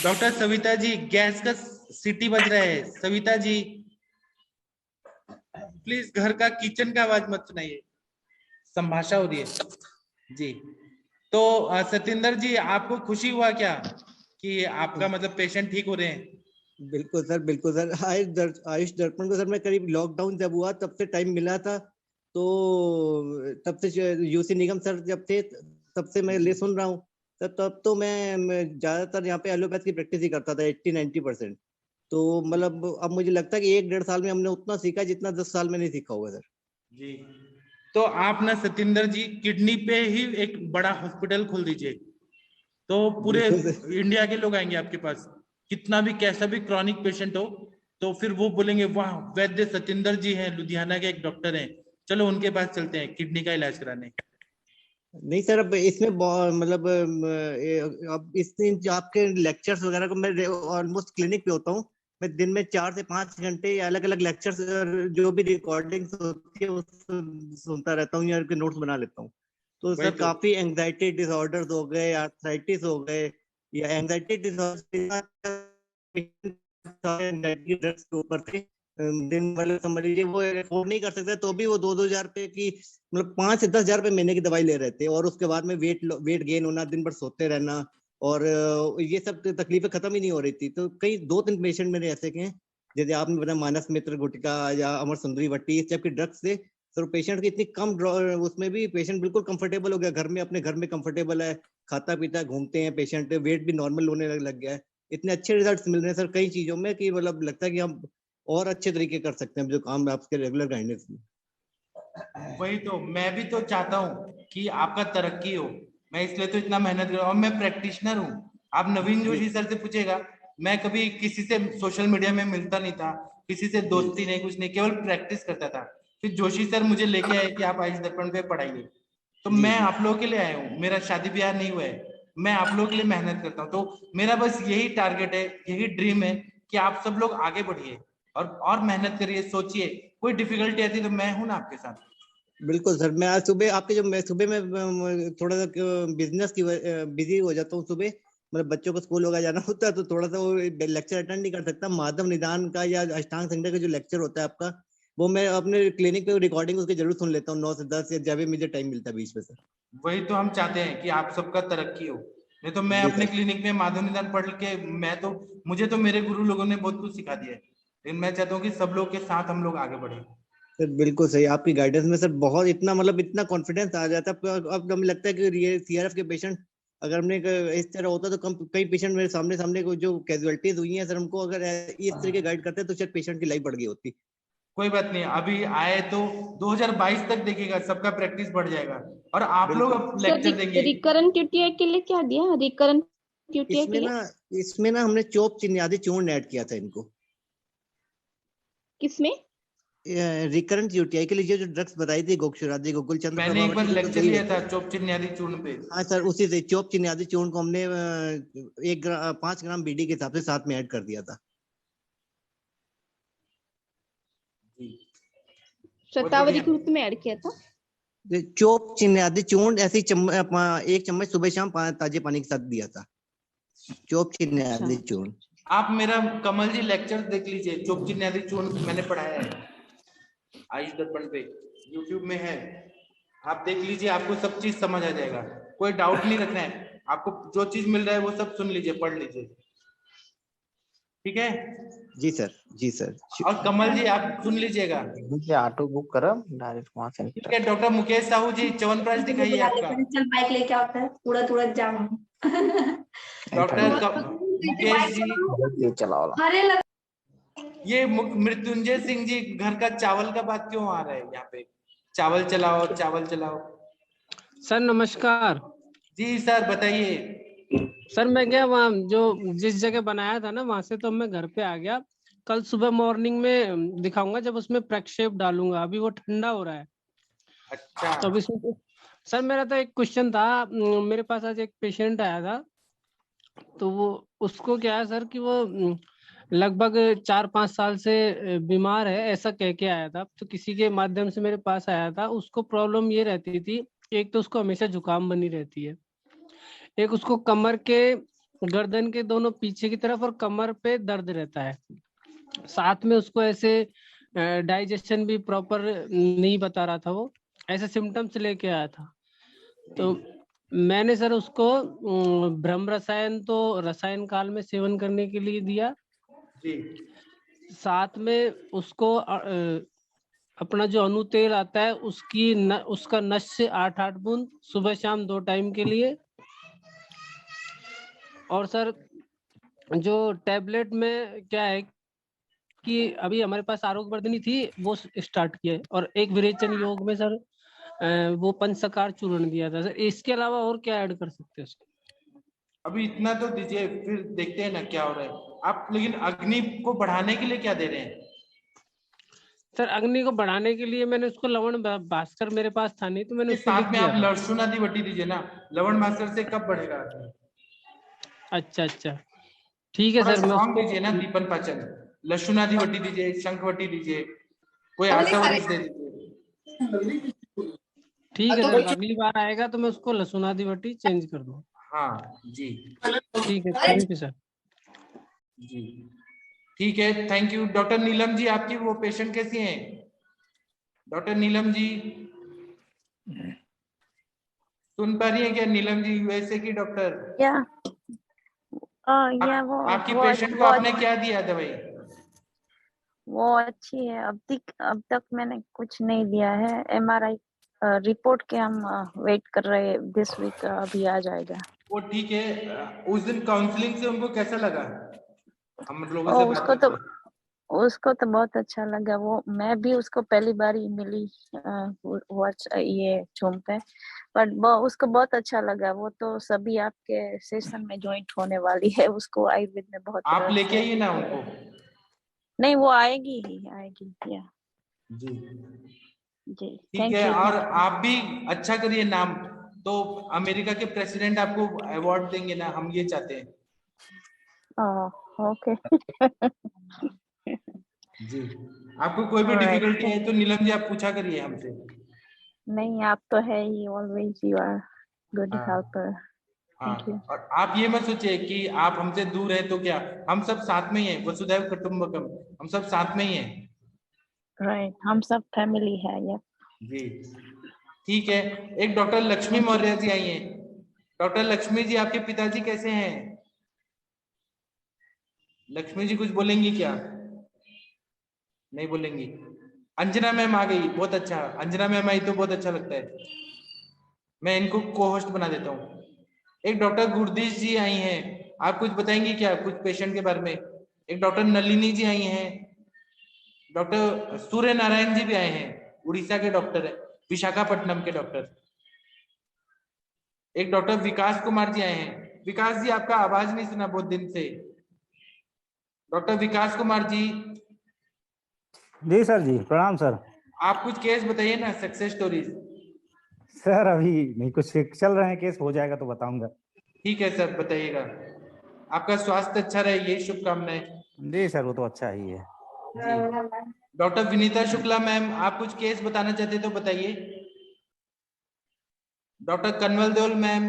A: डॉक्टर सविता जी, गैस का सीटी बज रहा है। सविता जी प्लीज घर का किचन का आवाज मत सुनाइए, संभाषा हो रही है जी। तो सत्येंद्र जी, आपको खुशी हुआ क्या कि आपका मतलब पेशेंट ठीक हो रहे हैं?
L: बिल्कुल सर, बिल्कुल सर। आयुष दर्पण को सर मैं करीब लॉकडाउन जब हुआ तब से टाइम मिला था, तो तब से यूसी निगम सर जब थे तब से मैं ले सुन रहा हूँ। तब तो मैं ज्यादातर यहाँ पे एलोपैथ की प्रैक्टिस ही करता था 80-90%। तो मतलब अब मुझे लगता है कि 1-1.5 साल में हमने उतना सीखा जितना 10 साल में नहीं सीखा होगा सर
A: जी। तो आप ना सत्येंद्र जी, किडनी पे ही एक बड़ा हॉस्पिटल खोल दीजिए, तो पूरे इंडिया के लोग आएंगे आपके पास। कितना भी कैसा भी क्रॉनिक पेशेंट हो, तो फिर वो बोलेंगे वाह, वैद्य सत्येंद्र जी हैं, लुधियाना के एक डॉक्टर हैं, चलो उनके पास चलते हैं किडनी का इलाज कराने।
L: नहीं सर, अब इसमें मतलब अब इसमें आपके लेक्चर्स वगैरह को मैं ऑलमोस्ट क्लिनिक पे होता हूँ, मैं दिन में 4 से 5 घंटे अलग अलग लेक्चर्स जो भी रिकॉर्डिंग्स होती है उसको सुनता रहता हूँ या नोट्स बना लेता हूँ। तो सर काफी एंजाइटी डिसऑर्डर्स हो गए, आर्थराइटिस हो गए, या एंजाइटी डिसऑर्डर ड्रग्स के ऊपर थे। दिन वाले समझ लीजिए वो अफोर्ड नहीं कर सकते, तो भी वो 2-2 हजार रुपए की, मतलब 5 से 10 हजार रुपए महीने की दवाई ले रहे थे। और उसके बाद में वेट गेन होना, दिन भर सोते रहना, और ये सब तकलीफें खत्म ही नहीं हो रही थी। तो कई 2-3 पेशेंट मेरे ऐसे के हैं, जैसे आपने बताया मानस मित्र गुटका या अमर सुंदरी वट्टी, इस टाइप के ड्रग्स से सर पेशेंट की इतनी कम उसमें भी पेशेंट बिल्कुल कंफर्टेबल हो गया, घर में अपने घर में कंफर्टेबल है, खाता पीता घूमते हैं पेशेंट, वेट भी नॉर्मल होने लग गया है। इतने अच्छे रिजल्ट्स मिल रहे हैं सर कई चीजों में कि मतलब लगता है कि हम और अच्छे तरीके कर सकते हैं जो काम आपके रेगुलर गाइडेंस में।
A: वही तो मैं भी तो चाहता हूँ कि आपका तरक्की हो, मैं इसलिए तो इतना मेहनत कर रहा हूँ। और मैं प्रैक्टिशनर हूँ, आप नवीन जोशी सर से पूछेगा, मैं कभी किसी से सोशल मीडिया में मिलता नहीं था, किसी से दोस्ती नहीं, कुछ नहीं, केवल प्रैक्टिस करता था। फिर जोशी सर मुझे लेके आए कि आप आयुष दर्पण पे पढ़ाइए, तो मैं आप लोगों के लिए आया हूँ। मेरा शादी ब्याह नहीं हुआ है, मैं आप लोगों के लिए मेहनत करता हूँ। तो मेरा बस यही टारगेट है, यही ड्रीम है कि आप सब लोग आगे बढ़िए और मेहनत करिए, सोचिए। कोई डिफिकल्टी आती है तो मैं हूं ना आपके साथ।
L: बिल्कुल सर, मैं आज सुबह आपके जो मैं सुबह में थोड़ा सा बिजनेस की बिजी हो जाता हूँ सुबह, मतलब बच्चों को स्कूल वगैरह जाना होता है, तो थोड़ा सा वो लेक्चर अटेंड नहीं कर सकता। माधव निदान का या अष्टांग संहिता का जो लेक्चर होता है आपका, वो मैं अपने क्लिनिक पे रिकॉर्डिंग उसकी जरूर सुन लेता हूँ 9 से 10, या जब भी मुझे टाइम मिलता है बीच में सर।
A: वही तो हम चाहते हैं कि आप सबका तरक्की हो। नहीं तो मैं अपने क्लिनिक में माधव निदान पढ़ के मुझे तो मेरे गुरु लोगों ने बहुत कुछ सिखा दिया है, लेकिन मैं चाहता हूँ कि सब लोग के साथ हम लोग आगे बढ़े।
L: सर बिल्कुल सही, आपकी गाइडेंस में सर बहुत इतना मतलब इतना कॉन्फिडेंस आ जाता है। अब हमें लगता है कि ये सीआरएफ के पेशेंट अगर हमने इस तरह होता तो कई पेशेंट मेरे सामने जो कैजुअलिटीज हुई हैं सर, हमको अगर इस तरीके गाइड करते तो शायद पेशेंट की लाइफ बढ़ गई होती।
A: कोई बात नहीं, अभी आए तो 2022 तक देखिएगा, सबका प्रैक्टिस बढ़ जाएगा और आप लोग अब लेक्चर देंगे।
M: रिकरेंट यूटीआई के लिए क्या दिया? रिकरेंट यूटीआई के लिए?
L: इसमें ना हमने चोप चिन्यादी चूर्ण ऐड किया था इनको।
M: किसमें?
L: रिकरेंट यूटीआई के लिए जो ड्रग्स बताई थी गोक्षुरादि गोकुल चंद्र
A: मैंने एक बार लेक्चर लिया था चोप चिन्यादी चूर्ण पे।
L: हाँ सर, उसी से चोप चिन्यादी चूर्ण को हमने 5 ग्राम बीडी के हिसाब से साथ में ऐड कर दिया था।
M: शतावरी के रूप में ऐड किया था।
L: चोप चिन्यादी चूर्ण ऐसे 1 चम्मच सुबह शाम ताजे पानी के साथ दिया था। चोप चिन्यादी चूर्ण।
A: आप मेरा कमल जी लेक्चर देख लीजिए, चोप चिन्यादी चूर्ण मैंने पढ़ाया है आयुष दर्पण पे, YouTube में है, आप देख लीजिए, आपको सब चीज समझ आ जाएगा। कोई डाउट नहीं रखना है, आपको जो चीज मिल रहा है वो सब सुन लीजिए, पढ़ लीजिए, ठीक है?
L: जी सर, जी सर।
A: और कमल जी आप सुन लीजिएगा।
F: मुझे ऑटो बुक करो डायरेक्ट वहां से।
A: ठीक है, डॉक्टर मुकेश साहू जी च्यवनप्राश दिखाइए आपका।
N: चल बाइक लेके आता है, पूरा जाम।
A: डॉक्टर मुकेश जी
F: चलाओ।
A: ये मृत्युंजय सिंह जी, घर का चावल का बात क्यों आ रहा है यहाँ पे? चावल चलाओ, चावल चलाओ।
O: सर नमस्कार।
A: जी सर बताइए।
O: सर मैं गया वहाँ, जो जिस जगह बनाया था ना वहां से तो मैं घर पे आ गया। कल सुबह मॉर्निंग में दिखाऊंगा जब उसमें प्रक्षेप डालूंगा, अभी वो ठंडा हो रहा है।
A: अच्छा।
O: तो अभी सर मेरा तो एक क्वेश्चन था, मेरे पास आज एक पेशेंट आया था, तो वो उसको क्या है सर कि वो लगभग 4-5 साल से बीमार है ऐसा कह के आया था। तो किसी के माध्यम से मेरे पास आया था। उसको प्रॉब्लम ये रहती थी, एक तो उसको हमेशा जुकाम बनी रहती है, एक उसको कमर के गर्दन के दोनों पीछे की तरफ और कमर पे दर्द रहता है, साथ में उसको ऐसे डाइजेशन भी प्रॉपर नहीं बता रहा था, वो ऐसे सिम्टम्स लेके आया था। तो मैंने सर उसको ब्रह्म रसायन तो रसायन काल में सेवन करने के लिए दिया
A: जी।
O: साथ में उसको अपना जो अनु तेल आता है उसका नश से 8-8 बूंद सुबह शाम 2 टाइम के लिए। और सर जो टैबलेट में क्या है कि अभी हमारे पास आरोग्य वर्धिनी थी वो स्टार्ट किया है, और एक विरेचन योग में सर वो पंचसकार चूर्ण दिया था। सर इसके अलावा और क्या ऐड कर सकते हैं उसको?
A: अभी इतना तो दीजिए, फिर देखते हैं ना क्या हो रहा है आप। लेकिन अग्नि को बढ़ाने के लिए क्या दे रहे हैं?
O: सर अग्नि को बढ़ाने के लिए मैंने उसको लवण भास्कर मेरे पास था नहीं, तो मैंने उसको
A: साथ में आप लहसुन आदि वटी दीजिए ना, लवण भास्कर से कब बढ़ेगा?
O: अच्छा ठीक है सर। मैं उसको
A: दीजिए ना दीपन पाचन, लहसुन आदि वटी दीजिए, शंख वटी दीजिए, कोई आटा वटी दे दीजिए।
O: ठीक है सर, अगली बार आएगा तो मैं उसको लहसुन आदि वटी चेंज कर दूँ।
A: हाँ जी
O: ठीक है, थैंक यू सर।
A: जी ठीक है, thank you. Doctor Neelam ji आपकी वो पेशेंट कैसी हैं? डॉक्टर नीलम जी सुन पा रही है क्या? नीलम जी यूएसए की डॉक्टर।
P: वो
A: आपकी पेशेंट को आपने क्या दिया दवाई?
P: वो अच्छी है। अब तक मैंने कुछ नहीं दिया है। MRI रिपोर्ट के हम वेट कर रहे हैं, दिस वीक अभी आ जाएगा।
A: वो ठीक है। उस दिन काउंसलिंग से उनको कैसा लगा? हम लोगों से बात
P: उसको तो बहुत अच्छा लगा। वो मैं भी उसको पहली बार ही मिली ये झूम पे, बट उसको बहुत अच्छा लगा। वो तो सभी आपके सेशन में ज्वाइंट होने वाली है। उसको आयुर्वेद में बहुत
A: आप लेके आइए ना उनको।
P: नहीं, वो आएगी या
A: जी ठीक है। और आप भी अच्छा करिए नाम, तो अमेरिका के प्रेसिडेंट आपको अवार्ड देंगे ना, हम ये चाहते हैं।
P: ओके
A: जी। आपको कोई भी डिफिकल्टी है तो नीलम जी आप पूछा करिए हमसे।
P: नहीं, आप तो है ही, always you are good helper. Thank you.
A: और आप ये मत सोचिए कि आप हमसे दूर है तो क्या, हम सब साथ में ही हैं, वसुधैव कुटुंबकम, हम सब साथ में ही हैं।
P: राइट, हम सब फैमिली है या
A: जी ठीक है। एक डॉक्टर लक्ष्मी मौर्य जी आई हैं। डॉक्टर लक्ष्मी जी आपके पिताजी कैसे हैं? लक्ष्मी जी कुछ बोलेंगी क्या? नहीं बोलेंगी। अंजना मैम आ गई, बहुत अच्छा। अंजना मैम आई तो बहुत अच्छा लगता है, मैं इनको को होस्ट बना देता हूँ। एक डॉक्टर गुरदीश जी आई हैं, आप कुछ बताएंगी क्या कुछ पेशेंट के बारे में? एक डॉक्टर नलिनी जी आई हैं। डॉक्टर सूर्य नारायण जी भी आए हैं, उड़ीसा के डॉक्टर है, विशाखापट्टनम के डॉक्टर। एक डॉक्टर विकास कुमार जी आए हैं, विकास जी, आपका आवाज नहीं सुना बहुत दिन से। डॉक्टर विकास कुमार जी।
Q: जी सर जी, प्रणाम सर।
A: आप कुछ केस बताइए ना, सक्सेस स्टोरीज।
Q: सर अभी नहीं, कुछ चल रहे हैं केस, हो जाएगा तो बताऊंगा।
A: ठीक है सर, बताइएगा। आपका स्वास्थ्य अच्छा रहे, ये शुभकामनाएं।
Q: जी सर, वो तो अच्छा ही है।
A: डॉक्टर विनीता शुक्ला मैम, आप कुछ केस बताना चाहते तो बताइए। डॉक्टर कन्वल देओल मैम,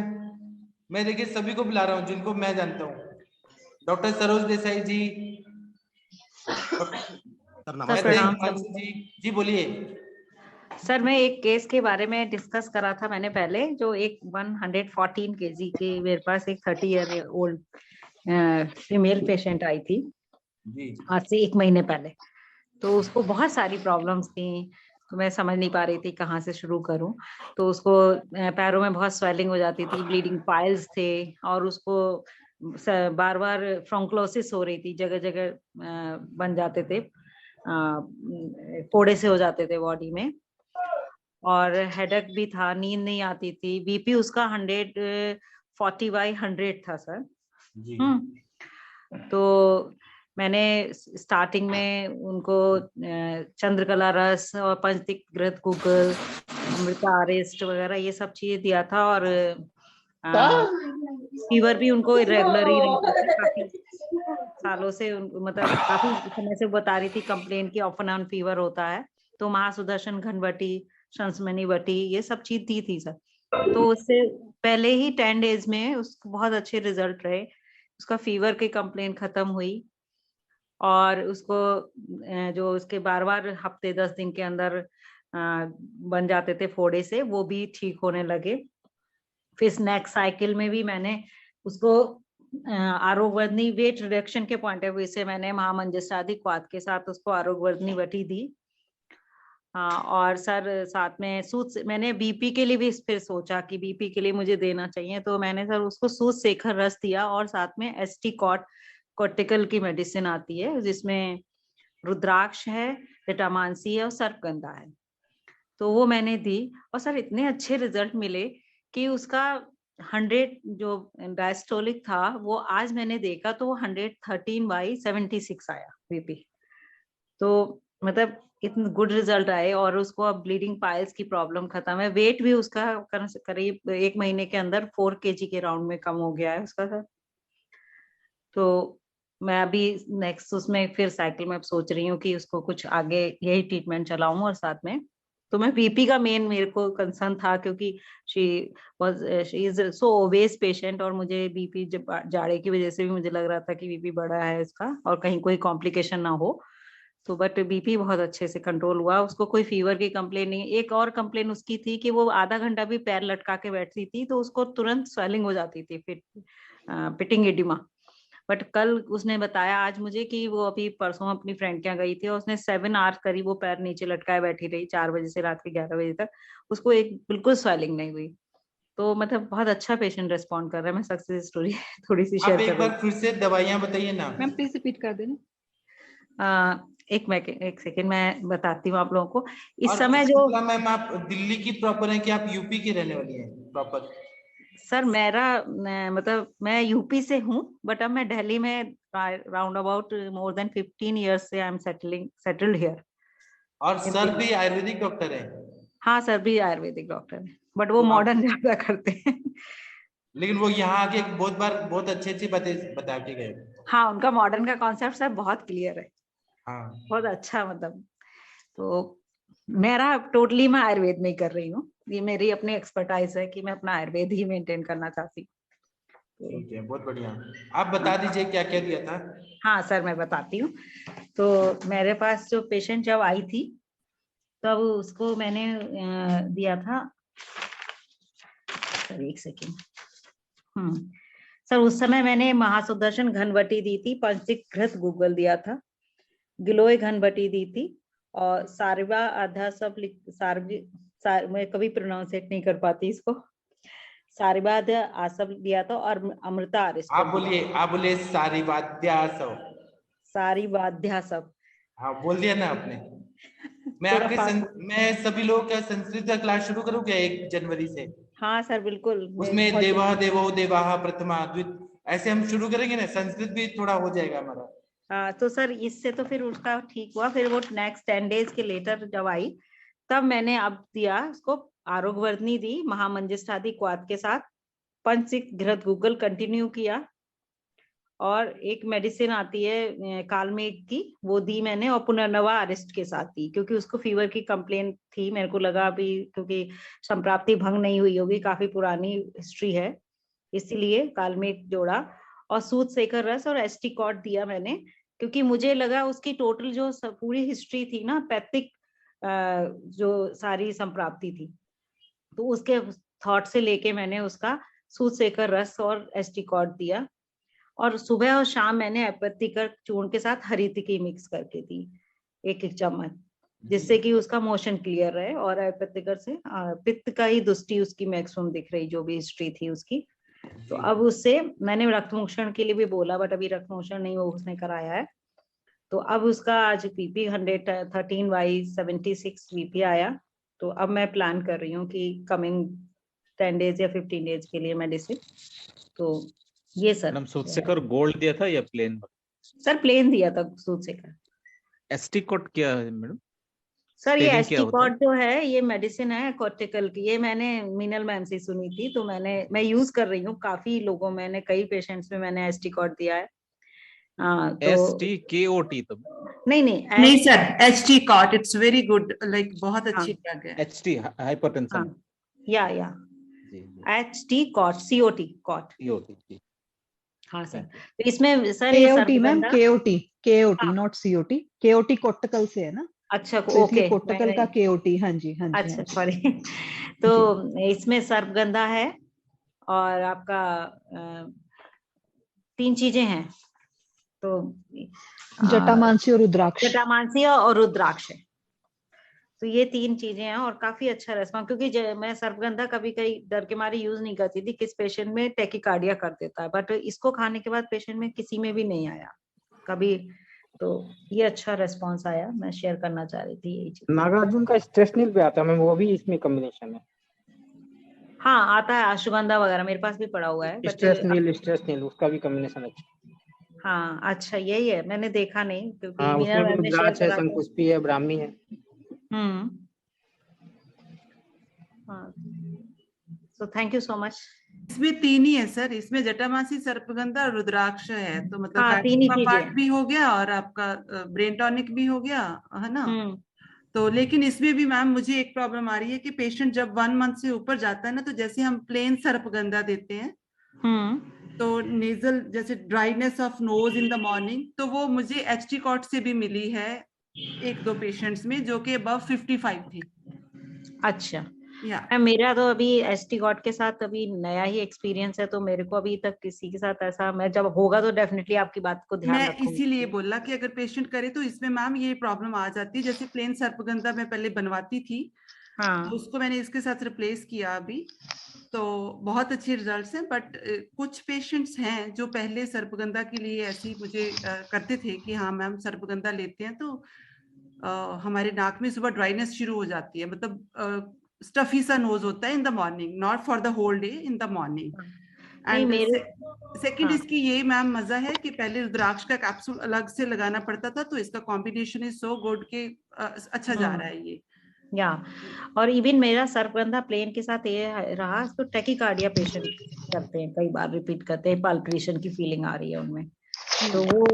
A: मैं देखिए सभी को बुला रहा हूँ जिनको मैं जानता हूँ। डॉक्टर सरोज देसाई जी।
R: प्रणाम सर।
A: जी बोलिए।
R: सर मैं एक केस के बारे में डिस्कस करा था मैंने पहले, जो एक 114 केजी के मेरे पास एक 30 ईयर ओल्ड फीमेल पेशेंट आई थी आज से 1 महीने पहले। तो उसको बहुत सारी प्रॉब्लम्स थी, तो मैं समझ नहीं पा रही थी कहाँ से शुरू करूं। तो उसको पैरों में बहुत स्वेलिंग हो जाती थी, ब्लीडिंग पाइल्स थे, और उसको बार बार फ्रोंक्लोसिस हो रही थी, जगह जगह बन जाते थे, फोड़े से हो जाते थे बॉडी में, और हेडेक भी था, नींद नहीं आती थी। बीपी उसका 140/100 था सर। तो मैंने स्टार्टिंग में उनको चंद्रकला रस और पंचतीकृत गूगल, अमृता आरेस्ट वगैरह ये सब चीजें दिया था, और फीवर भी उनको इरेगुलर ही रहता था काफी सालों से। मतलब काफी समय से बता रही थी कंप्लेन की ऑफ एंड ऑन फीवर होता है। तो महासुदर्शन घनवटी, शंसमनी वटी, ये सब चीज दी थी सर। तो उससे पहले ही 10 डेज में उसको बहुत अच्छे रिजल्ट रहे। उसका फीवर की कंप्लेन खत्म हुई, और उसको जो उसके बार बार हफ्ते 10 दिन के अंदर बन जाते थे फोड़े से, वो भी ठीक होने लगे। फिर नेक्स्ट साइकिल में भी मैंने उसको आरोग्यवर्धनी, वेट रिडक्शन के पॉइंट ऑफ व्यू से मैंने महामंजस्टादि क्वाथ के साथ उसको आरोग्यवर्धनी वटी दी। और सर साथ में सूत, मैंने बीपी के लिए भी फिर सोचा कि बीपी के लिए मुझे देना चाहिए, तो मैंने सर उसको सूत शेखर रस दिया, और साथ में एसटी कॉर्टिकल की मेडिसिन आती है जिसमें रुद्राक्ष है, विटामिन-सी है और सर्पगंधा है, तो वो मैंने दी। और सर इतने अच्छे रिजल्ट मिले कि उसका 100 जो डायस्टोलिक था, वो आज मैंने देखा तो वो 113/76 आया बीपी। तो मतलब इतने गुड रिजल्ट आए, और उसको अब ब्लीडिंग पाइल्स की प्रॉब्लम खत्म है। वेट भी उसका करीब 1 महीने के अंदर 4 kg के राउंड में कम हो गया है उसका सर। तो मैं अभी नेक्स्ट उसमें फिर साइकिल में सोच रही हूँ कि उसको कुछ आगे यही ट्रीटमेंट चलाऊं, और साथ में तो मैं बीपी का मेन मेरे को कंसर्न था, क्योंकि she is so obese patient, और मुझे बीपी जाड़े की वजह से भी मुझे लग रहा था कि बीपी बढ़ा है इसका, और कहीं कोई कॉम्प्लिकेशन ना हो। तो बट बीपी बहुत अच्छे से कंट्रोल हुआ, उसको कोई फीवर की कंप्लेन नहीं। एक और कंप्लेन उसकी थी कि वो आधा घंटा भी पैर लटका के बैठती थी तो उसको तुरंत स्वेलिंग हो जाती थी, फिर पिटिंग एडिमा। बट कल उसने बताया आज मुझे कि वो अभी परसों अपनी फ्रेंड के यहाँ गई थी, और उसने 7 आवर्स करीब वो पैर नीचे लटकाए बैठी रही, 4 बजे से रात के 11 बजे तक, उसको एक बिल्कुल स्वेलिंग नहीं हुई। तो मतलब बहुत अच्छा पेशेंट रिस्पॉन्ड कर रहा है। मैं सक्सेस स्टोरी थोड़ी सी शेयर कर रही हूँ।
A: एक बार फिर से दवाइयां बताइए ना
R: मैम, प्लीज रिपीट कर देना। एक सेकेंड मैं बताती हूँ आप लोगों को। इस समय जो
A: मैम, आप दिल्ली की प्रॉपर है कि आप यूपी की रहने वाली हैं प्रॉपर?
R: सर मेरा मतलब मैं यूपी से हूँ, बट अब मैं दिल्ली में round about more than 15 years से आई एम सेटल्ड हियर।
A: और सर भी आयुर्वेदिक डॉक्टर है?
R: हाँ सर भी आयुर्वेदिक डॉक्टर है, बट वो मॉडर्न ज्यादा करते हैं।
A: लेकिन वो यहाँ आके बहुत अच्छी बातें बता के गए।
R: हाँ, उनका मॉडर्न का कॉन्सेप्ट सर बहुत क्लियर है।
A: हाँ,
R: बहुत अच्छा। मतलब तो मेरा टोटली मैं आयुर्वेद में ही कर रही हूँ, ये मेरी अपनी एक्सपर्टाइज है कि मैं अपना आयुर्वेद ही मेंटेन करना चाहती हूँ।
A: ठीक है, बहुत बढ़िया। आप बता दीजिए क्या क्या दिया था।
R: हाँ सर मैं बताती हूँ। तो मेरे पास जो पेशेंट जब आई थी तब उसको मैंने दिया था, सर एक सेकेंड। सर उस समय मैंने महासुदर्शन घनवटी दी थी, पंचीकृत गूगल दिया था, गिलोय घनवटी दी थी, और सारवा आधा सब मैं कभी प्रोनाउंसिएट नहीं कर पाती इसको, सारिवाद आसव दिया था, और अमृता आरिस्ट।
A: आप बोलिए सारिवाद्यासव।
R: सारिवाद्यासव।
A: हाँ बोल दिया ना आपने। मैं सभी लोगों का संस्कृत का क्लास शुरू करूँ क्या 1 जनवरी से?
R: हाँ सर बिल्कुल।
A: उसमें
R: बहुत
A: देवा देवो देवाहा प्रथमा द्वित, ऐसे हम शुरू करेंगे ना, संस्कृत भी थोड़ा हो जाएगा हमारा।
R: हाँ तो सर इससे तो फिर उसका ठीक हुआ। फिर वो नेक्स्ट 10 डेज के लेटर जब आई तब मैंने अब दिया उसको आरोग्यवर्धनी दी, महामंजिष्ठा दी क्वाथ के साथ, पंचसिक घृत गूगल कंटिन्यू किया, और एक मेडिसिन आती है कालमेघ की वो दी मैंने, और पुनर्नवा अरेस्ट के साथ दी क्योंकि उसको फीवर की कंप्लेंट थी। मेरे को लगा अभी क्योंकि संप्राप्ति भंग नहीं हुई होगी, काफी पुरानी हिस्ट्री है, इसीलिए कालमेघ जोड़ा। और सूत सेकर रस और एस्टिकॉट दिया मैंने क्योंकि मुझे लगा उसकी टोटल जो पूरी हिस्ट्री थी ना, पैथिक जो सारी संप्राप्ति थी, तो उसके थॉट से लेके मैंने उसका सूत सेकर रस और एस्टिकॉट दिया। और सुबह और शाम मैंने एपैथिकर चूर्ण के साथ हरितिकी मिक्स करके दी 1-1 चम्मच, जिससे कि उसका मोशन क्लियर रहे। और एपैथिकर से पित्त का ही दुष्टि उसकी मैक्सिमम दिख रही, जो भी हिस्ट्री थी उसकी। तो अब उससे मैंने रक्तमोक्षण के लिए भी बोला, बट अभी रक्तमोक्षण नहीं वो उसने कराया है। तो अब उसका आज बीपी 113/76 बीपी आया। तो अब मैं प्लान कर रही हूँ कि कमिंग 10 डेज या 15 डेज के लिए मेडिसिन। तो ये सर।
K: मैडम सूटसेकर गोल्ड दिया था या प्लेन?
R: सर प्लेन दिया था सूटसेकर।
K: एस्टिकॉट क्या है मैडम?
R: सर ये
K: Spelling क्या होता है?
R: एस्टिकॉट जो है ये मेडिसिन है कॉर्टिकल की, ये मैंने मीनल मैम से सुनी थी, तो मैं यूज कर रही हूँ। काफी लोगों मैंने कई पेशेंट्स में मैंने एस्टिकॉट दिया है। तो
K: STKOT तो
R: नहीं
S: सर, एस्टिकॉट इट्स वेरी गुड, लाइक बहुत अच्छी ड्रग है।
K: HT hypertension.
R: या एस्टिकॉट COT। हाँ सर। तो इसमें sir
T: KOT ma'am, KOT not COT। KOT Kottakkal से है ना?
R: अच्छा
T: तो
R: ओके,
T: इसलिए कोट्टकल का KOT। हाँ जी हाँ जी।
R: अच्छा सॉरी। तो इसमें सर्पगंधा है और आपका 3 चीजें हैं, तो
T: जटामांसी और रुद्राक्ष।
R: जटामांसी और रुद्राक्ष है। तो ये 3 चीजें हैं और काफी अच्छा रेस्पॉन्स, क्योंकि मैं सर्पगंधा कभी कहीं डर के मारे यूज नहीं करती थी, किस पेशेंट में टैकीकार्डिया कर देता है, बट इसको खाने के बाद पेशेंट में किसी में भी नहीं आया कभी। तो ये अच्छा रेस्पॉन्स आया, मैं शेयर करना चाह रही थी यही चीज।
F: नागार्जुन का स्ट्रेसनिल भी आता है मैम, वो भी इसमें कॉम्बिनेशन है।
R: हाँ आता है, अश्वगंधा वगैरह मेरे पास भी पड़ा हुआ है।
F: स्ट्रेसनिल उसका भी कॉम्बिनेशन अच्छा।
R: हाँ अच्छा यही है, मैंने देखा नहीं क्योंकि
F: हाँ, उसमें भी रुद्राक्ष है, शंकुष्पी है, ब्राह्मी है।
R: So thank you so much.
S: इसमें 3 ही है सर, इसमें जटामासी, सर्पगंधा और रुद्राक्ष है, तो मतलब
R: हाँ, 3 ही चीजें
S: पार्ट भी हो गया और आपका ब्रेन टॉनिक भी हो गया है ना। तो लेकिन इसमें भी मैम मुझे एक प्रॉब्लम आ रही है कि पेशेंट जब 1 मंथ से ऊपर जाता है ना, तो जैसे हम प्लेन सर्पगंधा देते हैं तो नेजल जैसे dryness of nose in the morning, तो वो मुझे एस्टिकॉट से भी मिली है 1-2 पेशेंट्स में जो कि अबव 55 थी।
R: अच्छा मेरा तो अभी एस्टिकॉट के साथ अभी नया ही एक्सपीरियंस है, तो मेरे को अभी तक किसी के साथ ऐसा, मैं जब होगा तो डेफिनेटली आपकी बात को ध्यान रखूंगी।
S: मैं इसीलिए बोला कि अगर पेशेंट करे तो इसमें मैम ये प्रॉब्लम आ जाती है। जैसे प्लेन सर्पगंधा मैं पहले बनवाती थी, तो उसको मैंने इसके साथ रिप्लेस किया अभी, तो बहुत अच्छे रिजल्ट्स हैं। बट कुछ पेशेंट्स हैं जो पहले सर्पगंधा के लिए ऐसे मुझे करते थे कि हाँ मैम सर्पगंधा लेते हैं तो हमारे नाक में सुबह ड्राइनेस शुरू हो जाती है, मतलब स्टफी सा नोज होता है in the morning, not for the whole day, in the morning. And second इसकी ये मैम मजा है कि पहले रुद्राक्ष का कैप्सूल अलग से लगाना पड़ता था, तो इसका कॉम्बिनेशन इज सो गुड कि अच्छा जा रहा है ये।
R: या और इवन मेरा सर्पगंधा प्लेन के साथ ये रहा, तो टैकीकार्डिया पेशेंट करते हैं, कई बार रिपीट करते हैं, पाल्पिटेशन की फीलिंग आ रही है उनमें, तो वो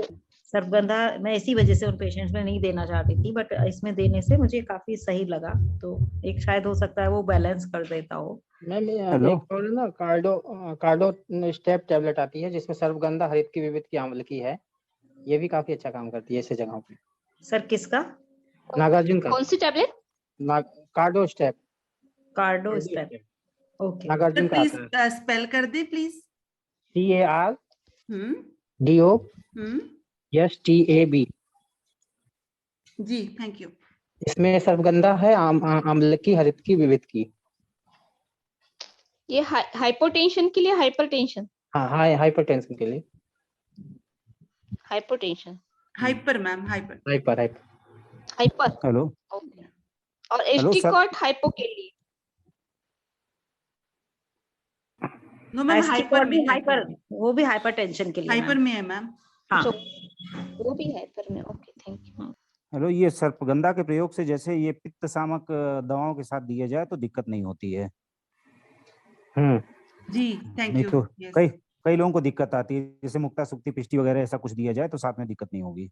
R: सर्पगंधा मैं इसी वजह से उन पेशेंट्स में नहीं देना चाहती थी, बट इसमें देने से मुझे काफी सही लगा। तो एक शायद हो सकता है वो बैलेंस कर देता हो।
F: मैम एक और ना कार्डो स्टेप टैबलेट आती है जिसमें सर्पगंधा, हरित की, विविध की, आंवले की है, ये भी काफी अच्छा काम करती है ऐसे जगहों पे।
R: सर किसका?
F: नागार्जुन का।
M: कौन सी tablet?
F: Cardostab.
R: Okay
F: Nagarjuna का
S: प्लीज स्पेल कर दे प्लीज।
F: CARDOSTAB।
S: जी थैंक यू।
F: इसमें सर्पगंधा है, आंवले की, हरित की, विविध की।
M: ये हाइपोटेंशन के लिए, हाइपरटेंशन?
F: हाँ हाइपरटेंशन के लिए।
M: Hypotension,
S: hyper ma'am,
M: hyper.
Q: Hello
M: okay. और एस्टिकॉट हाइपो के लिए?
S: नो मैम, हाइपर में,
R: हाइपर, वो भी हाइपरटेंशन के लिए
S: हाइपर में है मैम।
R: हाँ
M: वो भी हाइपर में। Okay, thank you.
Q: हेलो, ये सर्पगंधा के प्रयोग से जैसे ये पित्त शामक दवाओं के साथ दिया जाए तो दिक्कत नहीं होती है।
S: जी, थैंक
Q: नहीं
S: यू।
Q: तो
S: यस,
Q: कई लोगों को दिक्कत आती है, जैसे मुक्ता सुक्ति पिष्टी वगैरह ऐसा कुछ दिया जाए तो साथ में दिक्कत नहीं होगी।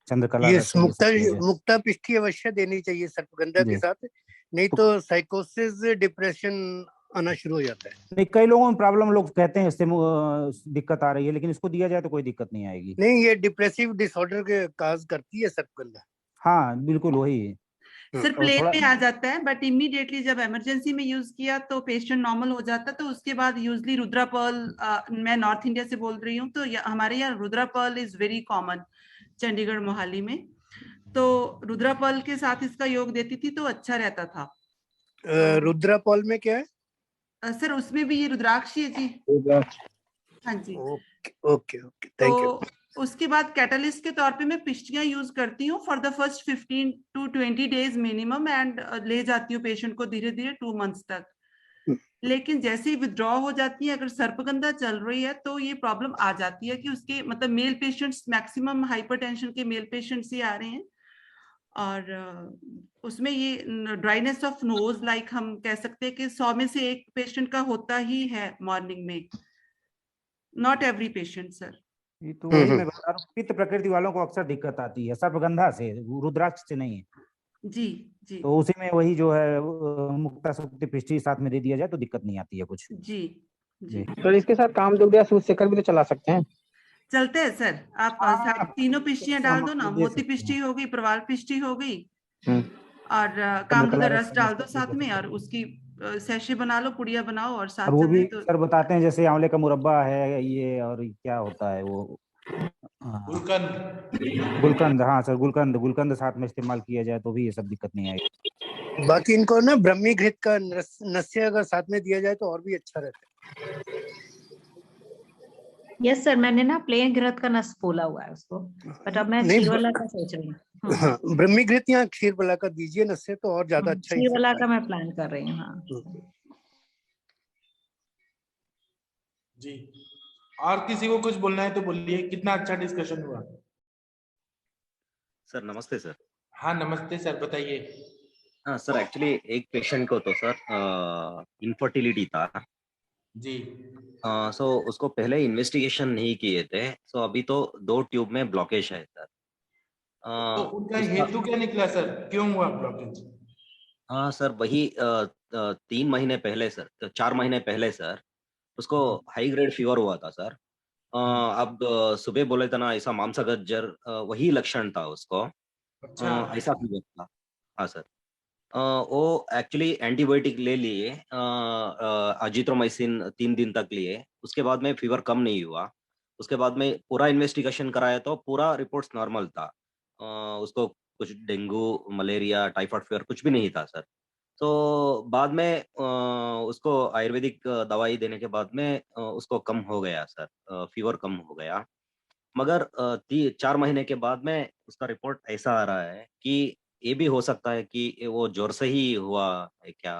Q: चंद्रकला
I: ये
Q: रस ये सब दिया जाए।
I: मुक्ता पिष्टी अवश्य देनी चाहिए सर्पगंधा के
Q: जी।
I: साथ, नहीं तो साइकोसिस, डिप्रेशन आना शुरू हो जाता है।
Q: नहीं, कई लोगों में प्रॉब्लम, लोग कहते हैं इससे दिक्कत आ रही है, लेकिन इसको दिया जाए तो कोई दिक्कत नहीं आएगी।
I: नहीं, ये डिप्रेसिव डिसऑर्डर के काज करती है सर्पगंधा।
Q: हाँ बिल्कुल वही।
S: सर प्लेन में आ जाता है, बट इमीडिएटली जब इमरजेंसी में यूज किया तो पेशेंट नॉर्मल हो जाता है। तो उसके बाद यूजली रुद्रा पर्ल, मैं नॉर्थ इंडिया से बोल रही हूँ, तो हमारे यहाँ Rudra pearl is very common Chandigarh Mohali में। तो रुद्रा पर्ल के साथ इसका योग देती थी तो अच्छा रहता था।
I: रुद्रा पर्ल में क्या है?
S: सर उसमें भी ये रुद्राक्ष है जी। हाँ जी,
I: ओके, थैंक यू।
S: उसके बाद कैटलिस्ट के तौर पे मैं पिष्टियां यूज करती हूँ for the first 15 to 20 days minimum, and ले जाती हूँ पेशेंट को धीरे धीरे 2 मंथ्स तक। लेकिन जैसे ही विथड्रॉ हो जाती है, अगर सर्पगंधा चल रही है तो ये प्रॉब्लम आ जाती है कि उसके मतलब मेल पेशेंट्स, मैक्सिमम हाइपरटेंशन के मेल पेशेंट्स ही आ रहे हैं, और उसमें ये ड्राइनेस ऑफ नोज, लाइक हम कह सकते हैं कि 100 में से 1 पेशेंट का होता ही है मॉर्निंग में, नॉट एवरी पेशेंट सर।
Q: ये तो वही मैं बता रहा हूँ, पित्त प्रकृति वालों को अक्सर दिक्कत आती है सर्पगंधा से, रुद्राक्ष से नहीं।
S: जी जी।
Q: तो उसी में वही जो है मुक्ता सुक्ति पिष्टी साथ में दे दिया जाए तो दिक्कत नहीं आती है कुछ।
S: जी जी।
F: तो इसके साथ कामदुग्ध या सूतशेखर भी तो चला सकते हैं।
S: चलते हैं सर, आप तीनों पिष्टियां डाल दो ना, मोती पिष्टी हो गई, प्रवाल पिष्टी हो गई, और कामदुग्ध रस डाल दो साथ में, और उसकी सैशे बना लो, पुड़िया बनाओ और साथ
Q: वो भी
S: तो
Q: सर बताते हैं, जैसे आंवले का मुरब्बा है ये, और क्या होता है वो गुलकंद। हाँ सर, गुलकंद साथ में इस्तेमाल किया जाए तो भी ये सब दिक्कत नहीं आएगी।
I: बाकी इनको ना ब्रह्मी घृत का नस्य अगर साथ में दिया जाए तो और भी अच्छा रहता है।
R: यस सर, मैंने ना प्लेन घृत का नस बोला हुआ है उसको, बट अब मैं क्षीरवाला का सोच रही हूँ।
I: हाँ, ब्रह्मी घृत या क्षीरबला का दीजिए नस्य तो और ज्यादा अच्छा।
R: क्षीरवाला का मैं प्लान कर रही हूँ। हाँ
A: जी, और किसी को कुछ बोलना है तो बोलिए। कितना अच्छा डिस्कशन हुआ।
U: सर नमस्ते सर।
A: हाँ नमस्ते सर, बताइए।
U: हाँ सर, एक्चुअली एक पेशेंट को तो सर इनफर्टिलिटी था
A: जी।
U: सो उसको पहले इन्वेस्टिगेशन नहीं किए थे, सो अभी तो 2 ट्यूब में ब्लॉकेज है सर।
A: तो उनका हेतु क्या निकला सर, क्यों हुआ ब्लॉकेज?
U: हाँ सर, वही 3 महीने पहले सर, 4 महीने पहले सर उसको हाई ग्रेड फीवर हुआ था सर। अब सुबह बोले थे ना ऐसा मांसागज्जर, वही लक्षण था उसको।
A: अच्छा।
U: ऐसा फीवर था। हाँ सर, वो एक्चुअली एंटीबायोटिक ले लिए, अजिथ्रोमाइसिन 3 दिन तक लिए, उसके बाद में फीवर कम नहीं हुआ। उसके बाद में पूरा इन्वेस्टिगेशन कराया तो पूरा रिपोर्ट्स नॉर्मल था। उसको कुछ डेंगू, मलेरिया, टाइफाइड फीवर कुछ भी नहीं था सर। तो बाद में उसको आयुर्वेदिक दवाई देने के बाद में उसको कम हो गया सर, फीवर कम हो गया। मगर 4 महीने के बाद में उसका रिपोर्ट ऐसा आ रहा है कि ये भी हो सकता है कि वो जोर से ही हुआ है क्या?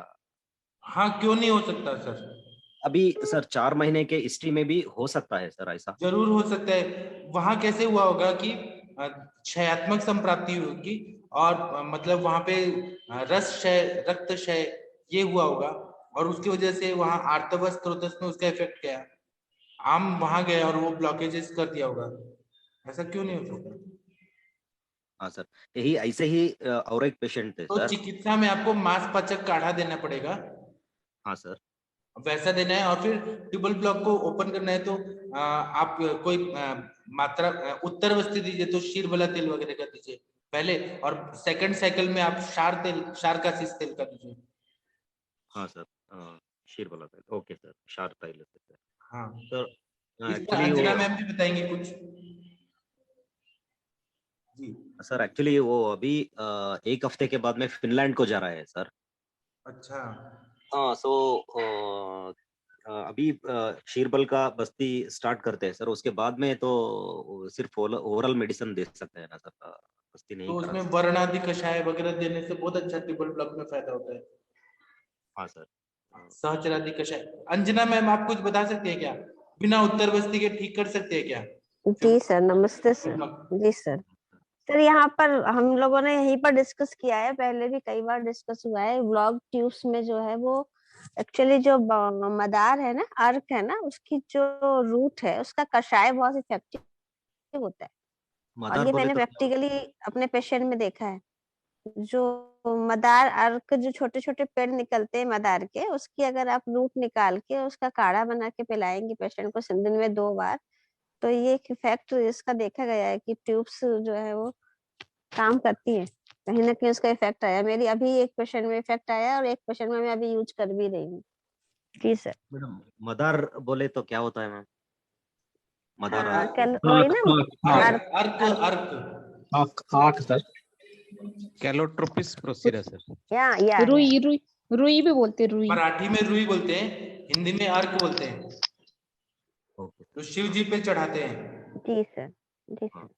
A: हाँ, क्यों नहीं हो सकता सर?
U: अभी सर 4 महीने के हिस्ट्री में भी हो सकता है सर ऐसा।
A: जरूर हो सकता है। वहां कैसे हुआ होगा कि क्षयात्मक संप्राप्ति होगी, और मतलब वहां पे रस क्षय, रक्त क्षय ये हुआ होगा, और उसकी वजह से वहां आर्तव स्त्रोतस में उसका इफेक्ट गया, आम वहां गया और वो ब्लॉकेजेस कर दिया होगा। ऐसा क्यों नहीं हो सकता?
U: हाँ सर, यही ऐसे ही और एक पेशेंट थे
A: तो
U: सर।
A: चिकित्सा में आपको मांसपाचक काढ़ा देना पड़ेगा।
U: हाँ सर,
A: वैसा देना है, और फिर ट्यूबल ब्लॉक को ओपन करना है तो आप कोई मात्रा उत्तरवस्थी दीजिए, तो शीरबला तेल वगैरह का दीजिए पहले, और सेकंड साइकिल में आप क्षार का शीश तेल का दीजिए।
U: हाँ सर, शीरबला तेल, ओके सर, क्षार तेल।
A: हाँ
U: सर
A: इसका
U: एक्चुअली
A: अंजना
U: वो
A: मैम भी बताएंगे कुछ। जी
U: सर, एक्चुअली वो अभी 1 हफ्ते के बाद में फिनलैंड को जा रहा है सर।
A: अच्छा।
U: हाँ, सो अभी शीरबल का बस्ती स्टार्ट करते हैं सर, उसके बाद में तो सिर्फ ओरल मेडिसिन दे सकते हैं ना सर, बस्ती नहीं
A: तो
U: करा
A: उसमें
U: सकते।
A: वर्ण आदि कषाय वगैरह देने से बहुत अच्छा ट्यूबल ब्लॉक में फायदा होता है।
U: हाँ सर।
A: सहचरादि कषाय। अंजना मैम आप कुछ बता सकते हैं क्या, बिना उत्तर बस्ती के ठीक कर सकते हैं क्या?
C: जी सर, नमस्ते सर। जी सर, सर यहाँ पर हम लोगों ने यहीं पर डिस्कस किया है, पहले भी कई बार डिस्कस हुआ है। ब्लॉक ट्यूब्स में जो है वो एक्चुअली जो मदार है ना, अर्क है ना, उसकी जो रूट है उसका कषाय बहुत इफेक्टिव होता है। और
U: मदार
C: ये
U: बोले
C: मैंने
U: तो
C: प्रैक्टिकली अपने पेशेंट में देखा है। जो मदार अर्क, जो छोटे छोटे पेड़ निकलते हैं मदार के, उसकी अगर आप रूट निकाल के उसका काढ़ा बना के पिलाएंगे पेशेंट को दिन में 2 बार, तो ये एक इफेक्ट इसका देखा गया है कि ट्यूब्स जो है वो काम करती है। कहीं ना कहीं उसका इफेक्ट आया। मेरी अभी एक पेशेंट में इफेक्ट आया और एक पेशेंट में मैं अभी यूज कर भी रही हूँ। जी सर।
U: मैडम मदार बोले तो क्या होता है मैम? मदार
C: वही ना,
K: आर्क सर, कैलोट्रोपिस प्रोसीरा सर।
C: या
M: रुई रुई रुई भी बोलते हैं, रुई।
A: मराठी में रुई बोलते हैं, हिंदी में अर्क बोलते हैं, तो शिव जी पे चढ़ाते हैं।
C: जी सर, जी सर,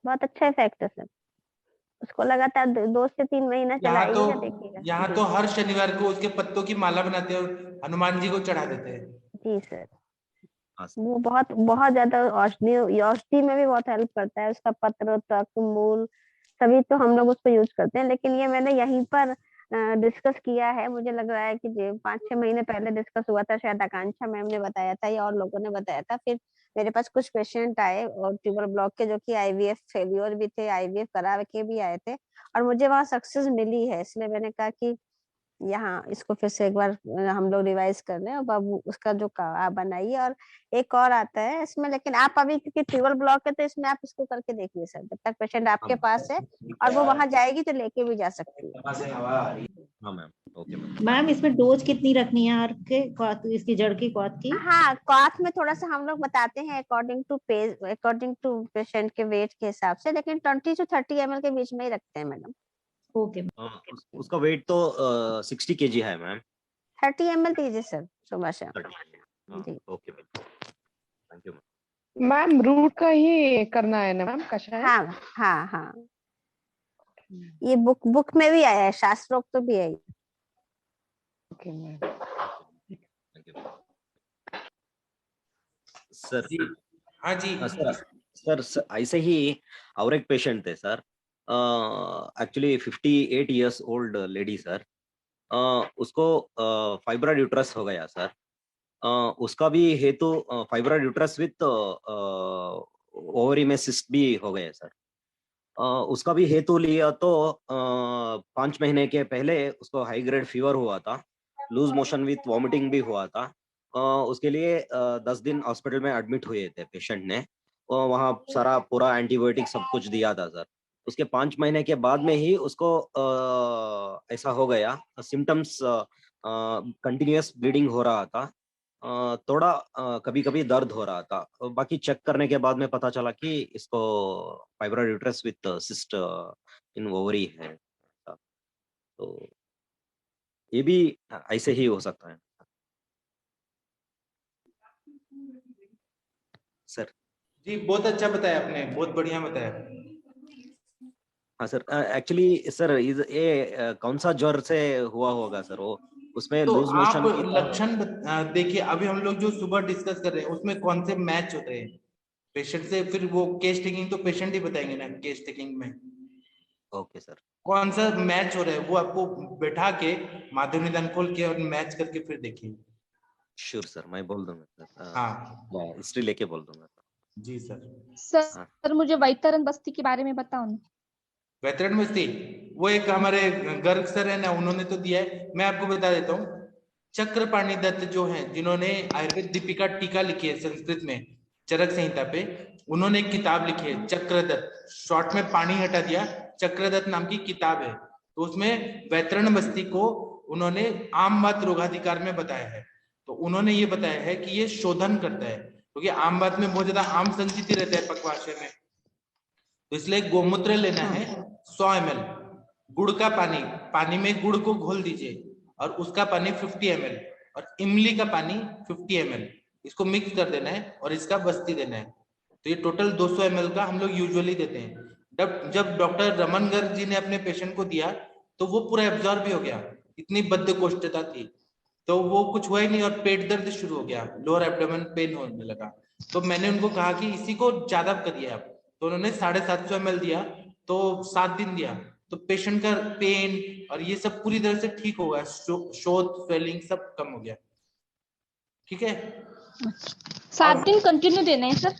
C: बहुत अच्छा इफेक्ट है सर। उसको लगातार 2 से 3 महीना चलाइएगा, देखिएगा।
A: यहाँ तो हर शनिवार को उसके पत्तों की माला बनाते हैं और हनुमान जी को चढ़ा देते हैं।
C: जी सर, वो बहुत बहुत ज्यादा औषधि में भी बहुत हेल्प करता है। उसका पत्र, तक, मूल सभी तो हम लोग उसको यूज करते हैं, लेकिन ये मैंने यहीं पर डिस्कस किया है। मुझे लग रहा है कि 5-6 महीने पहले डिस्कस हुआ था, शायद आकांक्षा मैम ने बताया था या और लोगों ने बताया था। फिर मेरे पास कुछ पेशेंट आए और ट्यूबर ब्लॉक के, जो कि आईवीएफ फेलियर भी थे, आईवीएफ करा के भी आए थे, और मुझे वहाँ सक्सेस मिली है। इसलिए मैंने कहा कि यहाँ इसको फिर से एक बार हम लोग रिवाइज कर लें और बाबू उसका जो आप बनाइए। और एक और आता है इसमें, लेकिन आप अभी क्योंकि ट्यूबर ब्लॉक है तो इसमें आप इसको करके देखिए सर, जब तक पेशेंट आपके पास है, और वो वहां जाएगी तो लेके भी जा सकती है।
R: मैम इसमें डोज कितनी रखनी है अर्क के, इसकी जड़ की क्वाथ की?
C: हाँ, क्वाथ में थोड़ा सा हम लोग बताते हैं अकॉर्डिंग टू पेशेंट के वेट के हिसाब से, लेकिन 20 से 30 ml के बीच में ही रखते हैं मैडम।
R: ओके।
U: उसका वेट तो 60 kg है मैम।
C: 30 ml दीजिए सर सुबह शाम। जी
U: okay ma'am, thank you
T: ma'am. Root का ही करना है ना मैम, कषाय?
C: हाँ हाँ हाँ, ये बुक में भी आया है, शास्त्रोक्त तो भी है।
T: Okay ma'am.
U: सर।
A: हाँ जी
U: सर ऐसे ही और एक पेशेंट थे sir, actually 58 years old lady sir, उसको फाइब्रॉइड यूट्रस हो गया सर। उसका भी हेतु फाइब्रॉइड यूट्रस विथ ओवरी में सिस्ट भी हो गए सर। उसका भी हेतु लिया तो 5 महीने के पहले उसको हाई ग्रेड फीवर हुआ था, लूज मोशन विथ वॉमिटिंग भी हुआ था। उसके लिए 10 दिन हॉस्पिटल में एडमिट हुए थे पेशेंट ने, वहाँ सारा पूरा एंटीबायोटिक सब कुछ दिया था सर। उसके 5 महीने के बाद में ही उसको ऐसा हो गया, सिम्टम्स कंटिन्यूअस ब्लीडिंग हो रहा था, थोड़ा कभी कभी दर्द हो रहा था। बाकी चेक करने के बाद में पता चला कि इसको fibroid uterus with cyst in ovary है। तो ये भी ऐसे ही हो सकता है सर।
A: जी बहुत अच्छा बताया आपने, बहुत बढ़िया बताया।
U: हाँ सर, एक्चुअली सर ये कौन सा ज्वर से हुआ होगा सर? वो उसमें
A: तो
U: लूज
A: आप
U: मोशन
A: लक्षण देखिए, अभी हम लोग जो सुबह डिस्कस कर रहे हैं उसमें कौन से मैच होते हैं पेशेंट से, फिर वो केस टेकिंग तो पेशेंट ही बताएंगे ना केस टेकिंग में।
U: Okay sir.
A: कौन सा मैच हो रहा है वो आपको बैठा के माध्यम निदान खोल के और मैच करके फिर देखिए।
U: श्योर सर, मैं बोल दूंगा सर।
A: हाँ
U: हिस्ट्री लेके बोल दूंगा
A: जी सर।
M: सर मुझे वैतरण बस्ती के बारे में बताओ ना।
A: वैतरण बस्ती वो एक हमारे गर्ग सर है ना, उन्होंने तो दिया है, मैं आपको बता देता हूँ। चक्रपाणि दत्त जो है, जिन्होंने आयुर्वेद दीपिका टीका लिखी है संस्कृत में चरक संहिता पे, उन्होंने एक किताब लिखी है चक्रदत्त, शॉर्ट में पानी हटा दिया, चक्रदत्त नाम की किताब है। तो उसमें वैतरण बस्ती को उन्होंने आम बात रोगाधिकार में बताया है। तो उन्होंने ये बताया है कि ये शोधन करता है, क्योंकि आम बात में बहुत ज्यादा आम संचित रहता है पक्वाशय में। तो इसलिए गोमूत्र लेना है 100 ml, गुड़ का पानी में गुड़ को घोल दीजिए और उसका पानी 50 ml, और इमली का पानी 50 ml, इसको मिक्स कर देना है और इसका बस्ती देना है। तो ये टोटल 200 ml का हम लोग यूजुअली देते हैं। जब डॉक्टर रमन गर्ग जी ने अपने पेशेंट को दिया तो वो पूरा एब्जॉर्ब भी हो गया, इतनी बद्धकोष्ठता थी। तो वो कुछ हुआ ही नहीं और पेट दर्द शुरू हो गया, लोअर एब्डोमेन पेन होने लगा। तो मैंने उनको कहा कि इसी को ज्यादा करिए आप, तो उन्होंने 750 ml दिया, तो 7 दिन दिया, तो पेशेंट का पेन और ये सब पूरी तरह से ठीक हो गया, शोथ स्वेलिंग सब कम हो गया। ठीक है,
M: 7 दिन कंटिन्यू देना है सर?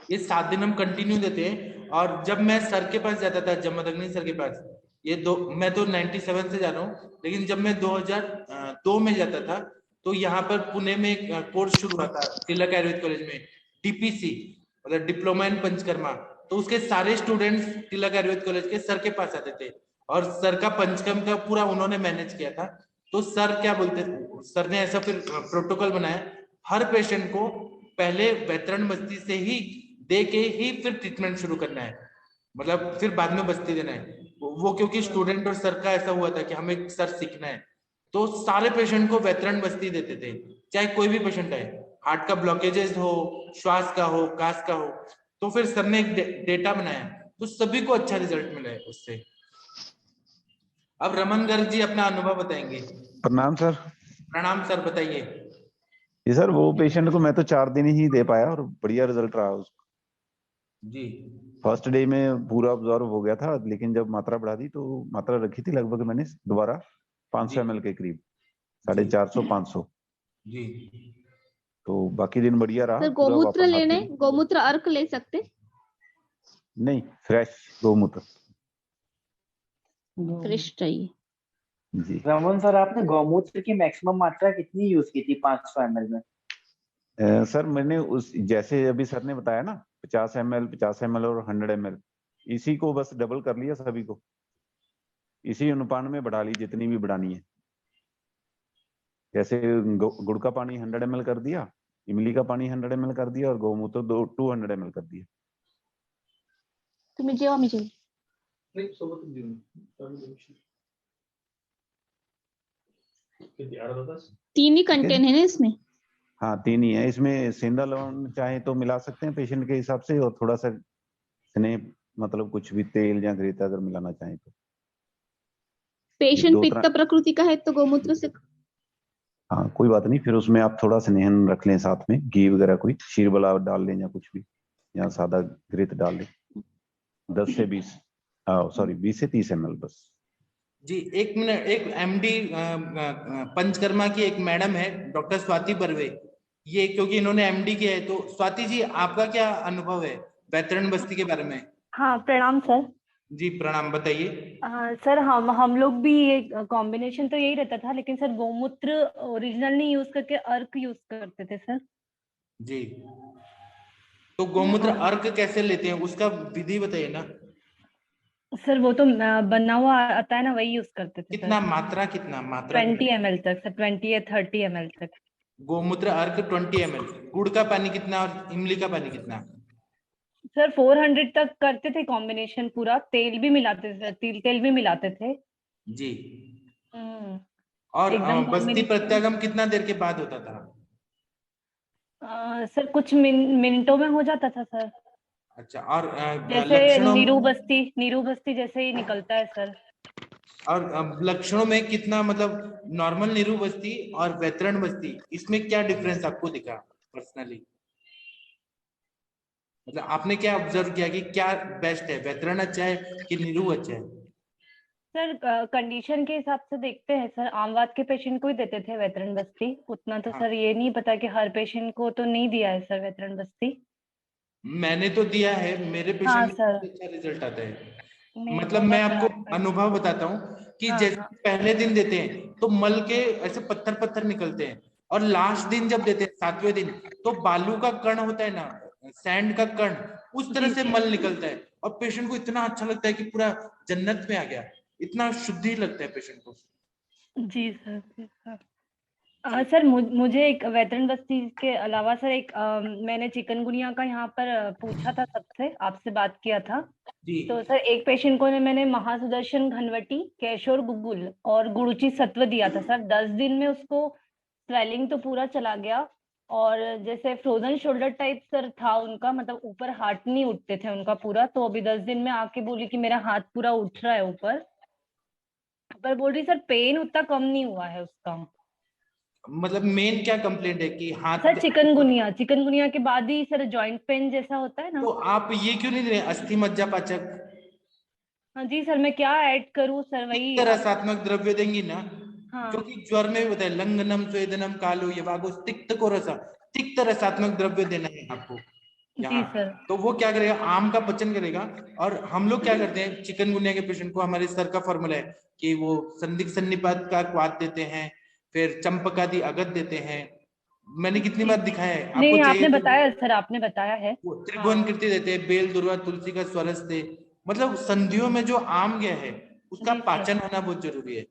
A: ये 7 दिन हम कंटिन्यू देते हैं। और जब मैं सर के पास जाता था, जमदग्नि सर के पास, मैं तो 97 से जा रहा हूँ, लेकिन जब मैं 2002 में जाता था, तो यहाँ पर पुणे में एक कोर्स शुरू हुआ था तिलक आयुर्वेद कॉलेज में, DPC मतलब डिप्लोमा इन पंचकर्मा। तो उसके सारे स्टूडेंट्स तिलक आयुर्वेद कॉलेज के सर के पास आते थे, और सर का पंचकर्म का पूरा उन्होंने मैनेज किया था। तो सर क्या बोलते थे, सर ने ऐसा फिर प्रोटोकॉल बनाया, हर पेशेंट को पहले वैतरण बस्ती से ही दे के ही फिर ट्रीटमेंट शुरू करना है, मतलब फिर बाद में बस्ती देना है। वो क्योंकि स्टूडेंट और सर का ऐसा हुआ था कि हमें सर सीखना है, तो सारे पेशेंट को वैतरण बस्ती देते थे, चाहे कोई भी पेशेंट है, हार्ट का ब्लॉकेजेस हो, श्वास का हो, कास का हो। तो फिर सर ने एक डेटा बनाया, तो सभी को अच्छा रिजल्ट मिला है उससे। अब रमन गर्ग जी अपना अनुभव बताएंगे।
D: प्रणाम सर।
A: प्रणाम सर, बताइए।
D: जी सर, वो पेशेंट को मैं तो 4 दिन ही दे पाया और बढ़िया रिजल्ट रहा उसको
A: जी।
D: फर्स्ट डे में पूरा ऑब्जॉर्व हो गया था, लेकिन जब मात्रा बढ़ा दी तो मात्रा रखी थी लगभग मैंने दोबारा 500 ml के करीब, 450 500
A: जी।
D: तो बाकी दिन बढ़िया रहा।
M: सर गोमूत्र लेने, गोमूत्र अर्क ले सकते?
D: नहीं, फ्रेश गोमूत्र
M: फ्रेश चाहिए
D: जी।
V: रमन सर, आपने गौमूत्र की मैक्सिमम मात्रा कितनी यूज की थी 500 ml में?
D: सर मैंने उस जैसे अभी सर ने बताया ना 50 ml 50 ml और 100 ml, इसी को बस डबल कर लिया सभी को, इसी अनुपात में बढ़ा ली जितनी भी बढ़ानी है। जैसे गुड़ का पानी 100 ml कर दिया, इमली का पानी 100 ml कर दिया और गौमूत्र 200 ml कर दिया।
M: तुम्हें जेवा मी जेव तीन ही कंटेन है ना इसमें?
D: हाँ 3 ही है इसमें। सेंधा लवण चाहे तो मिला सकते हैं पेशेंट के हिसाब से, और थोड़ा सा स्नेह मतलब कुछ भी तेल या घृत अगर मिलाना चाहें तो।
M: पेशेंट पित्त प्रकृति का है तो गोमूत्र से
D: हाँ कोई बात नहीं, फिर उसमें आप थोड़ा स्नेहन रख लें साथ में, घी वगैरह कोई शीरबला डाल लें या कुछ भी, या सादा घृत डाल लें। 10 से 20 20 से 30 ml बस।
A: जी एक मिनट, एक MD पंचकर्मा की एक मैडम है डॉक्टर स्वाति बर्वे, ये क्योंकि इन्होंने MD किया है, तो स्वाति जी आपका क्या अनुभव है वैतरण बस्ती के बारे में?
W: हाँ प्रणाम सर।
A: जी प्रणाम, बताइए।
W: सर हम लोग भी ये कॉम्बिनेशन तो यही रहता था, लेकिन सर गोमूत्र ओरिजिनल नहीं यूज करके अर्क यूज करते थे सर।
A: जी, तो गोमूत्र अर्क कैसे लेते हैं, उसका विधि बताइए ना।
W: सर वो तो बना हुआ आता है ना, वही यूज करते थे।
A: कितना मात्रा
W: 20 ml तक सर, 20 या 30 ml तक।
A: गोमूत्र अर्क 20 ml। गुड़ का पानी कितना और इमली का पानी कितना?
W: सर 400 तक करते थे कॉम्बिनेशन पूरा, तेल भी मिलाते थे, तेल भी मिलाते थे
A: जी। और बस्ती प्रत्यागम कितना देर के बाद होता था?
W: सर कुछ मिनटों में हो जाता था सर।
A: अच्छा, और
W: जैसे नीरू बस्ती जैसे ही निकलता है सर।
A: और लक्षणों में कितना, मतलब नॉर्मल नीरू बस्ती और वैतरण बस्ती, इसमें क्या डिफरेंस आपको दिखा पर्सनली? मतलब आपने क्या ऑब्जर्व किया कि क्या बेस्ट है, वैतरण अच्छा है कि नीरू अच्छा है?
W: सर कंडीशन के हिसाब से देखते हैं सर, आमवात के पेशेंट को ही देते थे वैतरण बस्ती, उतना तो सर ये नहीं पता कि हर पेशेंट को तो नहीं दिया है सर वैतरण बस्ती।
A: मैंने तो दिया है, मेरे पेशेंट में अच्छा रिजल्ट आता है। मतलब मैं आपको अनुभव बताता हूँ कि जैसे पहले दिन देते हैं तो मल के ऐसे पत्थर पत्थर निकलते हैं, और लास्ट दिन जब देते हैं 7वें दिन, तो बालू का कण होता है ना, सैंड का कण, उस तरह से मल निकलता है, और पेशेंट को इतना अच्छा लगता है कि पूरा जन्नत में आ गया, इतना शुद्धि लगता है पेशेंट को।
W: जी सर। सर मुझे एक वैतरण बस्ती के अलावा सर एक मैंने चिकनगुनिया का यहाँ पर पूछा था सबसे, आपसे बात किया था। तो सर एक पेशेंट को मैंने महासुदर्शन घनवटी, कैशोर गुगुल और गुड़ुची सत्व दिया था सर। 10 दिन में उसको स्वेलिंग तो पूरा चला गया, और जैसे फ्रोजन शोल्डर टाइप सर था उनका, मतलब ऊपर हाथ नहीं उठते थे उनका पूरा। तो अभी 10 दिन में आके बोली कि मेरा हाथ पूरा उठ रहा है ऊपर, पर बोल रही सर पेन उतना कम नहीं हुआ है उसका।
A: मतलब मेन क्या कंप्लेंट है कि हाथ
W: सर चिकनगुनिया के बाद ही सर जॉइंट पेन जैसा होता है ना।
A: तो आप ये क्यों नहीं दे रहे अस्थि मज्जा पाचक?
W: हाँ जी सर, मैं क्या ऐड करूँ सर? वही
A: रसात्मक द्रव्य देंगी ना।
W: हाँ।
A: क्योंकि ज्वर में होता है लंगनम स्वेदनम कालो ये वागो तिक्त को रसा, तिक्त रसात्मक द्रव्य देना है आपको
W: जी सर।
A: तो वो क्या करेगा, आम का पचन करेगा। और हम लोग क्या करते हैं चिकनगुनिया के पेशेंट को, हमारे सर का फॉर्मूला है कि वो संदिग्ध सन्निपात का क्वाथ देते हैं, फिर चंपकादि अगत देते हैं। मैंने कितनी बार दिखाया है आपको?
W: नहीं,
A: चाहिए
W: आपने
A: तो
W: बताया सर, आपने बताया है।
A: त्रिभुवन कृति देते हैं, बेल दुर्वा तुलसी का स्वरस दे। मतलब संधियों में जो आम गया है उसका पाचन होना बहुत जरूरी है।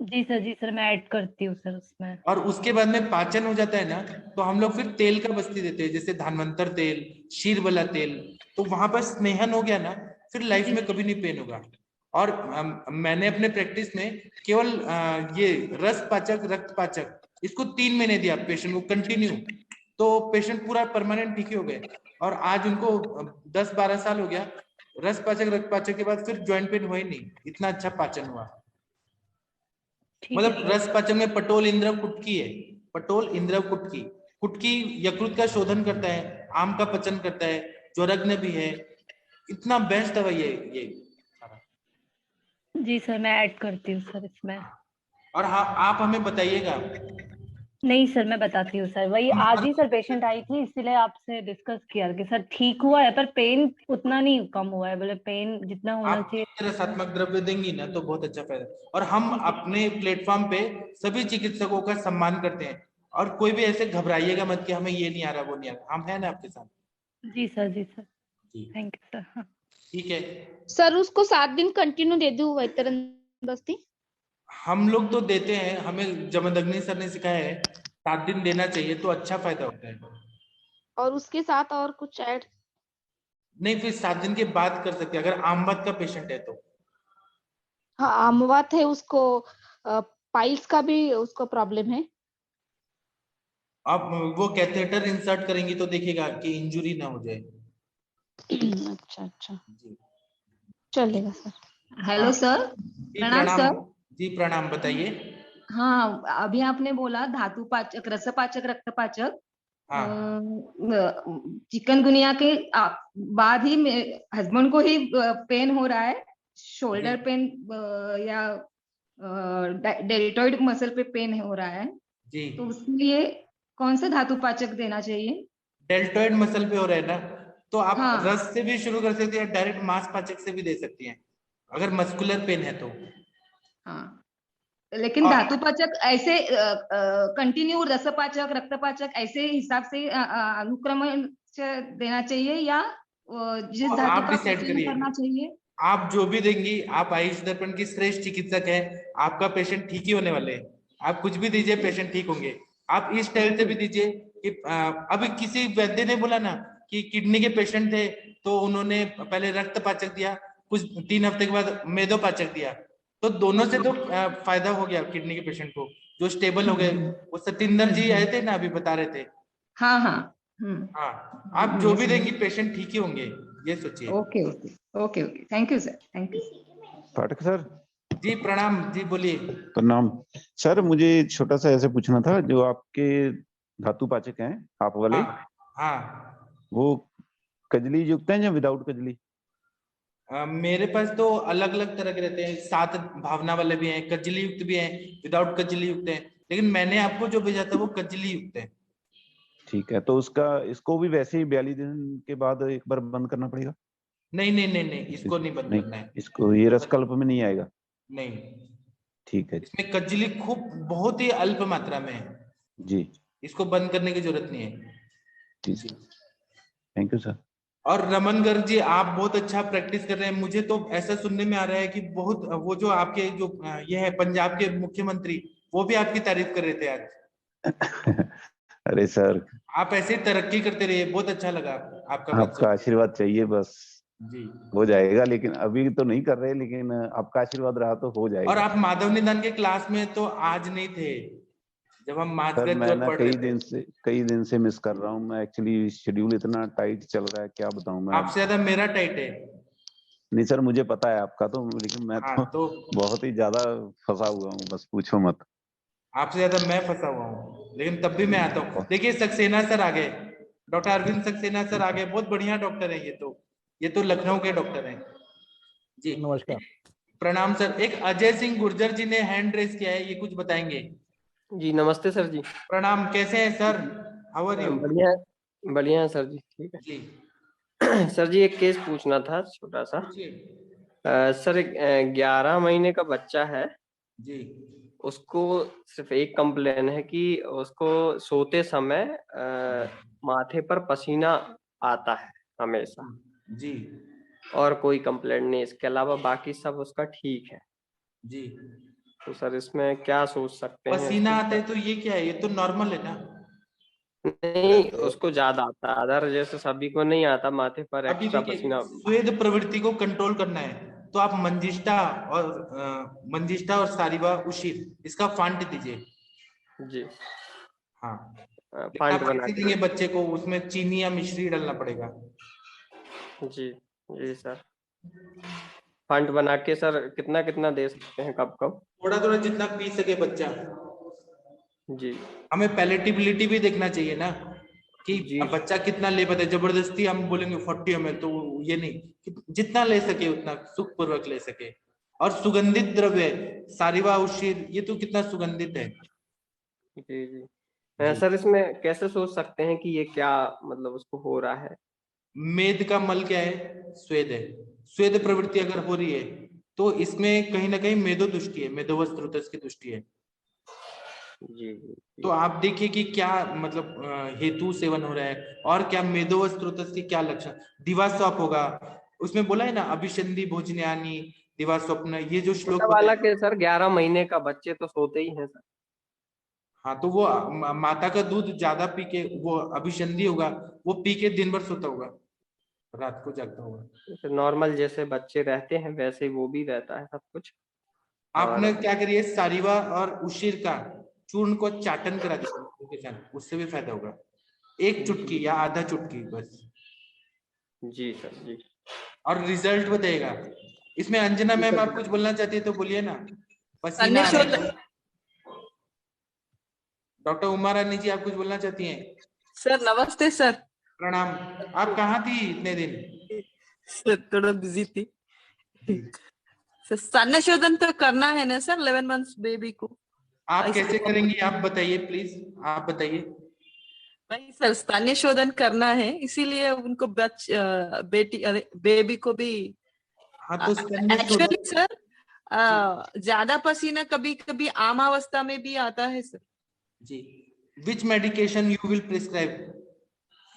W: जी सर, मैं ऐड करती हूँ सर उसमें।
A: और उसके बाद में पाचन हो जाता है ना, तो हम लोग फिर तेल का बस्ती देते हैं, जैसे धानवंतर तेल, शीरबला तेल। तो वहां पर स्नेहन हो गया ना, फिर लाइफ में कभी नहीं पेन होगा। और मैंने अपने प्रैक्टिस में केवल ये रस पाचक रक्त पाचक इसको 3 महीने दिया पेशेंट को कंटिन्यू, तो पेशेंट पूरा परमानेंट ठीक ही हो गए। और आज उनको 10-12 साल हो गया, रस पाचक रक्त पाचक के बाद फिर ज्वाइंट पेन हुआ ही नहीं, इतना अच्छा पाचन हुआ। मतलब रस पाचक में पटोल इंद्रव कुटकी है, पटोल इंद्रव कुटकी। कुटकी यकृत का शोधन करता है, आम का पचन करता है, ज्वरग्न भी है। इतना बेस्ट दवाई है ये।
W: जी सर, मैं ऐड करती हूँ सर इसमें।
A: और हाँ, आप हमें बताइएगा।
W: नहीं सर, मैं बताती हूँ सर। वही आज ही सर पेशेंट आई थी, इसीलिए आपसे डिस्कस किया कि सर ठीक हुआ है पर पेन उतना नहीं कम हुआ है, बोले पेन जितना होना चाहिए।
A: रसात्मक द्रव्य देंगी ना तो बहुत अच्छा फायदा। और हम अपने प्लेटफॉर्म पे सभी चिकित्सकों का सम्मान करते हैं, और कोई भी ऐसे घबराइएगा मत कि हमें ये नहीं आ रहा वो नहीं आ रहा, हम है ना आपके साथ।
W: जी सर थैंक यू सर। हाँ
A: ठीक है
M: सर, उसको 7 दिन कंटिन्यू दे दूं वैतरन बस्ती?
A: हम लोग तो देते हैं, हमें जमदग्नि सर ने सिखाया है 7 दिन देना चाहिए, तो अच्छा फायदा होता है।
M: और उसके साथ और कुछ ऐड?
A: नहीं, फिर 7 दिन के बाद कर सकते हैं अगर आमवत का पेशेंट है तो।
M: हाँ, आमवात है उसको, पाइल्स का भी उसको प्रॉब्लम है।
A: आप वो कैथेटर इंसर्ट करेंगी तो देखिएगा कि इंजुरी ना हो जाए।
M: अच्छा चलेगा सर।
B: हेलो सर, प्रणाम सर।
A: जी प्रणाम, बताइए।
B: हाँ, अभी आपने बोला धातु पाचक, रसपाचक, रक्तपाचक। चिकनगुनिया के बाद ही हस्बैंड को ही पेन हो रहा है, शोल्डर पेन या डेल्टॉइड मसल पे पेन हो रहा है
A: जी।
B: तो उसके लिए कौन सा धातु पाचक देना चाहिए?
A: डेल्टॉइड मसल पे हो रहा है ना, तो आप रस से भी शुरू कर सकती हैं, डायरेक्ट मांस पाचक से भी दे सकती हैं अगर मस्कुलर पेन है तो।
B: हाँ, लेकिन धातु पाचक ऐसे कंटिन्यू रसपाचक रक्तपाचक ऐसे हिसाब से अनुक्रमण से देना चाहिए या जिस धातु का पचन करना चाहिए?
A: आप जो भी देंगी, आप आयुष दर्पण की श्रेष्ठ चिकित्सक है, आपका पेशेंट ठीक ही होने वाले हैं। आप कुछ भी दीजिए, पेशेंट ठीक होंगे। आप इस स्टाइल से भी दीजिए कि अभी किसी वैद्य ने बोला ना कि किडनी के पेशेंट थे तो उन्होंने पहले रक्त पाचक दिया, कुछ 3 हफ्ते के बाद मेदोपाचक दिया, तो दोनों से तो फायदा हो गया किडनी के पेशेंट को, जो स्टेबल हो गए। वो सतिंदर जी आए थे ना, अभी बता रहे थे।
B: हाँ,
A: आप जो भी देंगी पेशेंट ठीक ही होंगे, ये सोचिए।
B: Okay, thank you sir, thank you.
D: Pathak sir
A: ji प्रणाम, जी बोलिए।
D: प्रणाम सर, मुझे छोटा सा ऐसे पूछना था, जो आपके धातु पाचक हैं आप वाले, वो कजली युक्त हैं या विदाउट कजली?
A: मेरे पास तो अलग अलग तरह के रहते हैं, 7 भावना वाले भी हैं, कजली युक्त भी हैं, विदाउट कजली युक्त हैं, लेकिन मैंने आपको जो भेजा था वो कजली युक्त है।
D: ठीक है, तो इसको भी वैसे ही 42 दिन के बाद एक बार बंद करना पड़ेगा?
A: नहीं, इसको नहीं बंद करना है।
D: इसको ये रसकल्प में नहीं आएगा?
A: नहीं,
D: ठीक है।
A: इसमें कजली खूब बहुत ही अल्प मात्रा में है
D: जी,
A: इसको बंद करने की जरूरत नहीं है।
D: जी थैंक यू सर।
A: और रमन गर्ग जी, आप बहुत अच्छा प्रैक्टिस कर रहे हैं। मुझे तो ऐसा सुनने में आ रहा है कि बहुत, वो जो आपके जो ये है पंजाब के मुख्यमंत्री, वो भी आपकी तारीफ कर रहे थे आज।
D: अरे सर,
A: आप ऐसे तरक्की करते रहिए, बहुत अच्छा लगा
D: आपका आशीर्वाद चाहिए बस।
A: जी
D: हो जाएगा, लेकिन अभी तो नहीं कर रहे, लेकिन आपका आशीर्वाद रहा तो हो जाएगा।
A: और आप माधव निदान के क्लास में तो आज नहीं थे जब हम
D: सर, मैं ना कई दिन से मिस कर रहा हूँ। मैं एक्चुअली शेड्यूल इतना टाइट चल रहा है, क्या बताऊं मैं।
A: आपसे ज्यादा मेरा टाइट है।
D: नहीं सर, मुझे पता है आपका तो, लेकिन मैं तो बहुत ही ज्यादा फंसा हुआ हूँ, बस पूछो मत।
A: आपसे ज्यादा मैं फंसा हुआ हूँ, लेकिन तब भी मैं आता हूँ। देखिए सक्सेना सर आ गए, डॉक्टर अरविंद सक्सेना सर आ गए, बहुत बढ़िया डॉक्टर है ये तो लखनऊ के डॉक्टर हैं जी।
E: नमस्कार।
A: प्रणाम सर। एक अजय सिंह गुर्जर जी ने हैंड रेस किया है, ये कुछ बताएंगे?
G: जी नमस्ते सर जी।
A: प्रणाम, कैसे हैं सर? How are you?
G: बढ़िया बढ़िया है सर जी। ठीक है
A: जी
G: सर जी, एक केस पूछना था छोटा सा। सर 11 महीने का बच्चा है
A: जी,
G: उसको सिर्फ एक कंप्लेन है कि उसको सोते समय माथे पर पसीना आता है हमेशा
A: जी
G: और कोई कंप्लेंट नहीं, इसके अलावा बाकी सब उसका ठीक है
A: जी।
G: तो सर इसमें क्या सोच सकते हैं?
A: पसीना आता है तो ये क्या है? ये तो नॉर्मल है ना?
G: नहीं, उसको ज्यादा आता है, अदर जैसे सभी को नहीं आता, माथे पर
A: अभी
G: एक्स्ट्रा
A: देखिए,
G: पसीना।
A: स्वेद प्रवृत्ति को कंट्रोल करना है तो आप मंजिष्ठा और सारिवा उशीर इसका फांट दीजिए।
G: जी
A: हाँ,
G: फांट
A: आप
G: बना
A: कैसे
G: के
A: देंगे बच्चे को? उसमें चीनी या मिश्री डालना पड़ेगा।
G: जी जी सर, फंड बना के सर कितना कितना दे सकते हैं, कब कब?
A: थोड़ा थोड़ा जितना पी सके बच्चा।
G: जी
A: हमें पैलेटिबिलिटी भी देखना चाहिए ना कि अब बच्चा कितना ले पाता है। जबरदस्ती हम बोलेंगे 40 ml तो ये नहीं, जितना ले सके उतना सुखपूर्वक ले सके। और सुगंधित द्रव्य सारिवा उशीर, ये तो कितना सुगंधित है।
G: जी जी सर, इसमें कैसे सोच सकते हैं कि ये क्या मतलब उसको हो रहा है?
A: मेद का मल क्या है? स्वेद है। स्वेद प्रवृत्ति अगर हो रही है तो इसमें कहीं ना कहीं मेदोदुष्टि है, मेदोवस्त्रुतस की दुष्टि है।
G: जी
A: तो आप देखिए कि क्या मतलब हेतु सेवन हो रहा है और क्या मेदोवस्त्रुतस के क्या लक्षण। दिवास्वप होगा, उसमें बोला है ना अभिसंधि भोजन्यानि दिवास्वप्न, ये जो श्लोक
G: वाला के सर 11 महीने का बच्चे तो सोते ही हैं सर।
A: हाँ, तो वो माता का दूध ज्यादा पी के वो अभिसंधि होगा, वो पी के दिन भर सोता होगा, रात को जागता होगा।
G: नॉर्मल जैसे बच्चे रहते हैं वैसे वो भी रहता है सब कुछ।
A: आपने क्या करिए, सारिवा और उशीर का चूर्ण को चाटन करा दीजिए, उससे भी फायदा होगा। एक चुटकी या आधा चुटकी बस।
G: जी सर जी।
A: और रिजल्ट बताइएगा। इसमें अंजना मैम आप कुछ बोलना चाहती है तो बोलिए ना। पसीना आ रहा है। डॉक्टर उमा रानी जी आप कुछ बोलना चाहती हैं?
J: सर नमस्ते सर।
A: प्रणाम। आप कहाँ थी इतने दिन?
J: सर थोड़ा बिजी थी। सर स्तन्य शोधन तो करना है ना सर 11 मंथ्स बेबी को?
A: आप कैसे करेंगी आप बताइए प्लीज, आप बताइए।
J: नहीं सर, स्तन्य शोधन करना है इसीलिए उनको बेबी को भी।
A: हाँ तो
J: एक्चुअली सर ज्यादा पसीना कभी कभी आमावस्था में भी आता है सर
A: जी। Which medication you will prescribe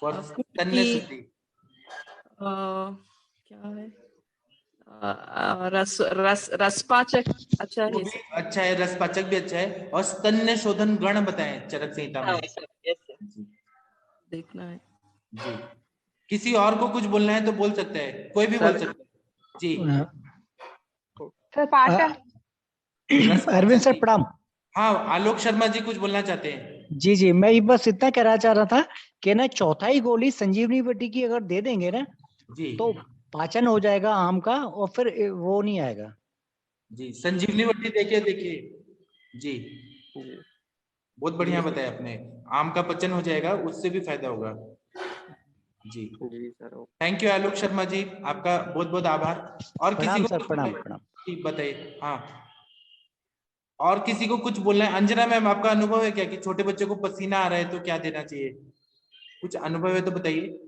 A: for stanya shuddhi?
J: क्या है? रसपाचक अच्छा है।
A: अच्छा है, रसपाचक भी अच्छा है। और स्तन्य शोधन गण बताएं चरक संहिता में।
J: देखना है
A: जी। किसी और को कुछ बोलना है तो बोल सकते हैं, कोई भी बोल सकता है जी।
M: सर पाठा।
E: अरविंद सर प्रणाम।
A: हाँ, आलोक शर्मा जी कुछ बोलना चाहते हैं।
E: जी जी, मैं बस इतना कहना चाह रहा था कि ना चौथाई गोली संजीवनी बटी की अगर दे देंगे ना
A: जी
E: तो पाचन हो जाएगा आम का और फिर वो नहीं आएगा।
A: जी, संजीवनी बटी देखिए जी, बहुत बढ़िया बताया आपने। आम का पचन हो जाएगा, उससे भी फायदा होगा जी। थैंक यू आलोक शर्मा जी, आपका बहुत बहुत आभार। और किसी को
E: प्रणाम
A: बताइए। हाँ, और किसी को कुछ बोलना है? अंजना मैम आपका अनुभव है क्या कि छोटे बच्चे को पसीना आ रहा है तो क्या देना चाहिए? कुछ अनुभव है तो बताइए,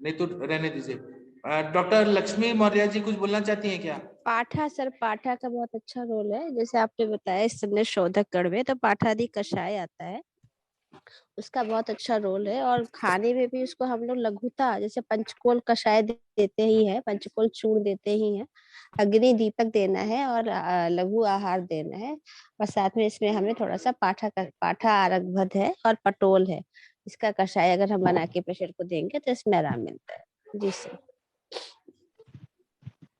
A: नहीं तो रहने दीजिए। डॉक्टर लक्ष्मी मौर्य जी कुछ बोलना चाहती हैं क्या?
C: पाठा सर, पाठा का बहुत अच्छा रोल है, जैसे आपने बताया स्तन्य शोधक गण में तो पाठादि कषाय आता है, उसका बहुत अच्छा रोल है। और खाने में भी उसको हम लोग लघुता जैसे पंचकोल कषाय देते ही है, पंचकोल चूर्ण देते ही है, अग्नि दीपक देना है और लघु आहार देना है। और साथ में इसमें हमें थोड़ा सा पाठा आरगभद है और पटोल है, इसका कषाय अगर हम बना के पेशेंट को देंगे तो इसमें आराम मिलता है। जी सर,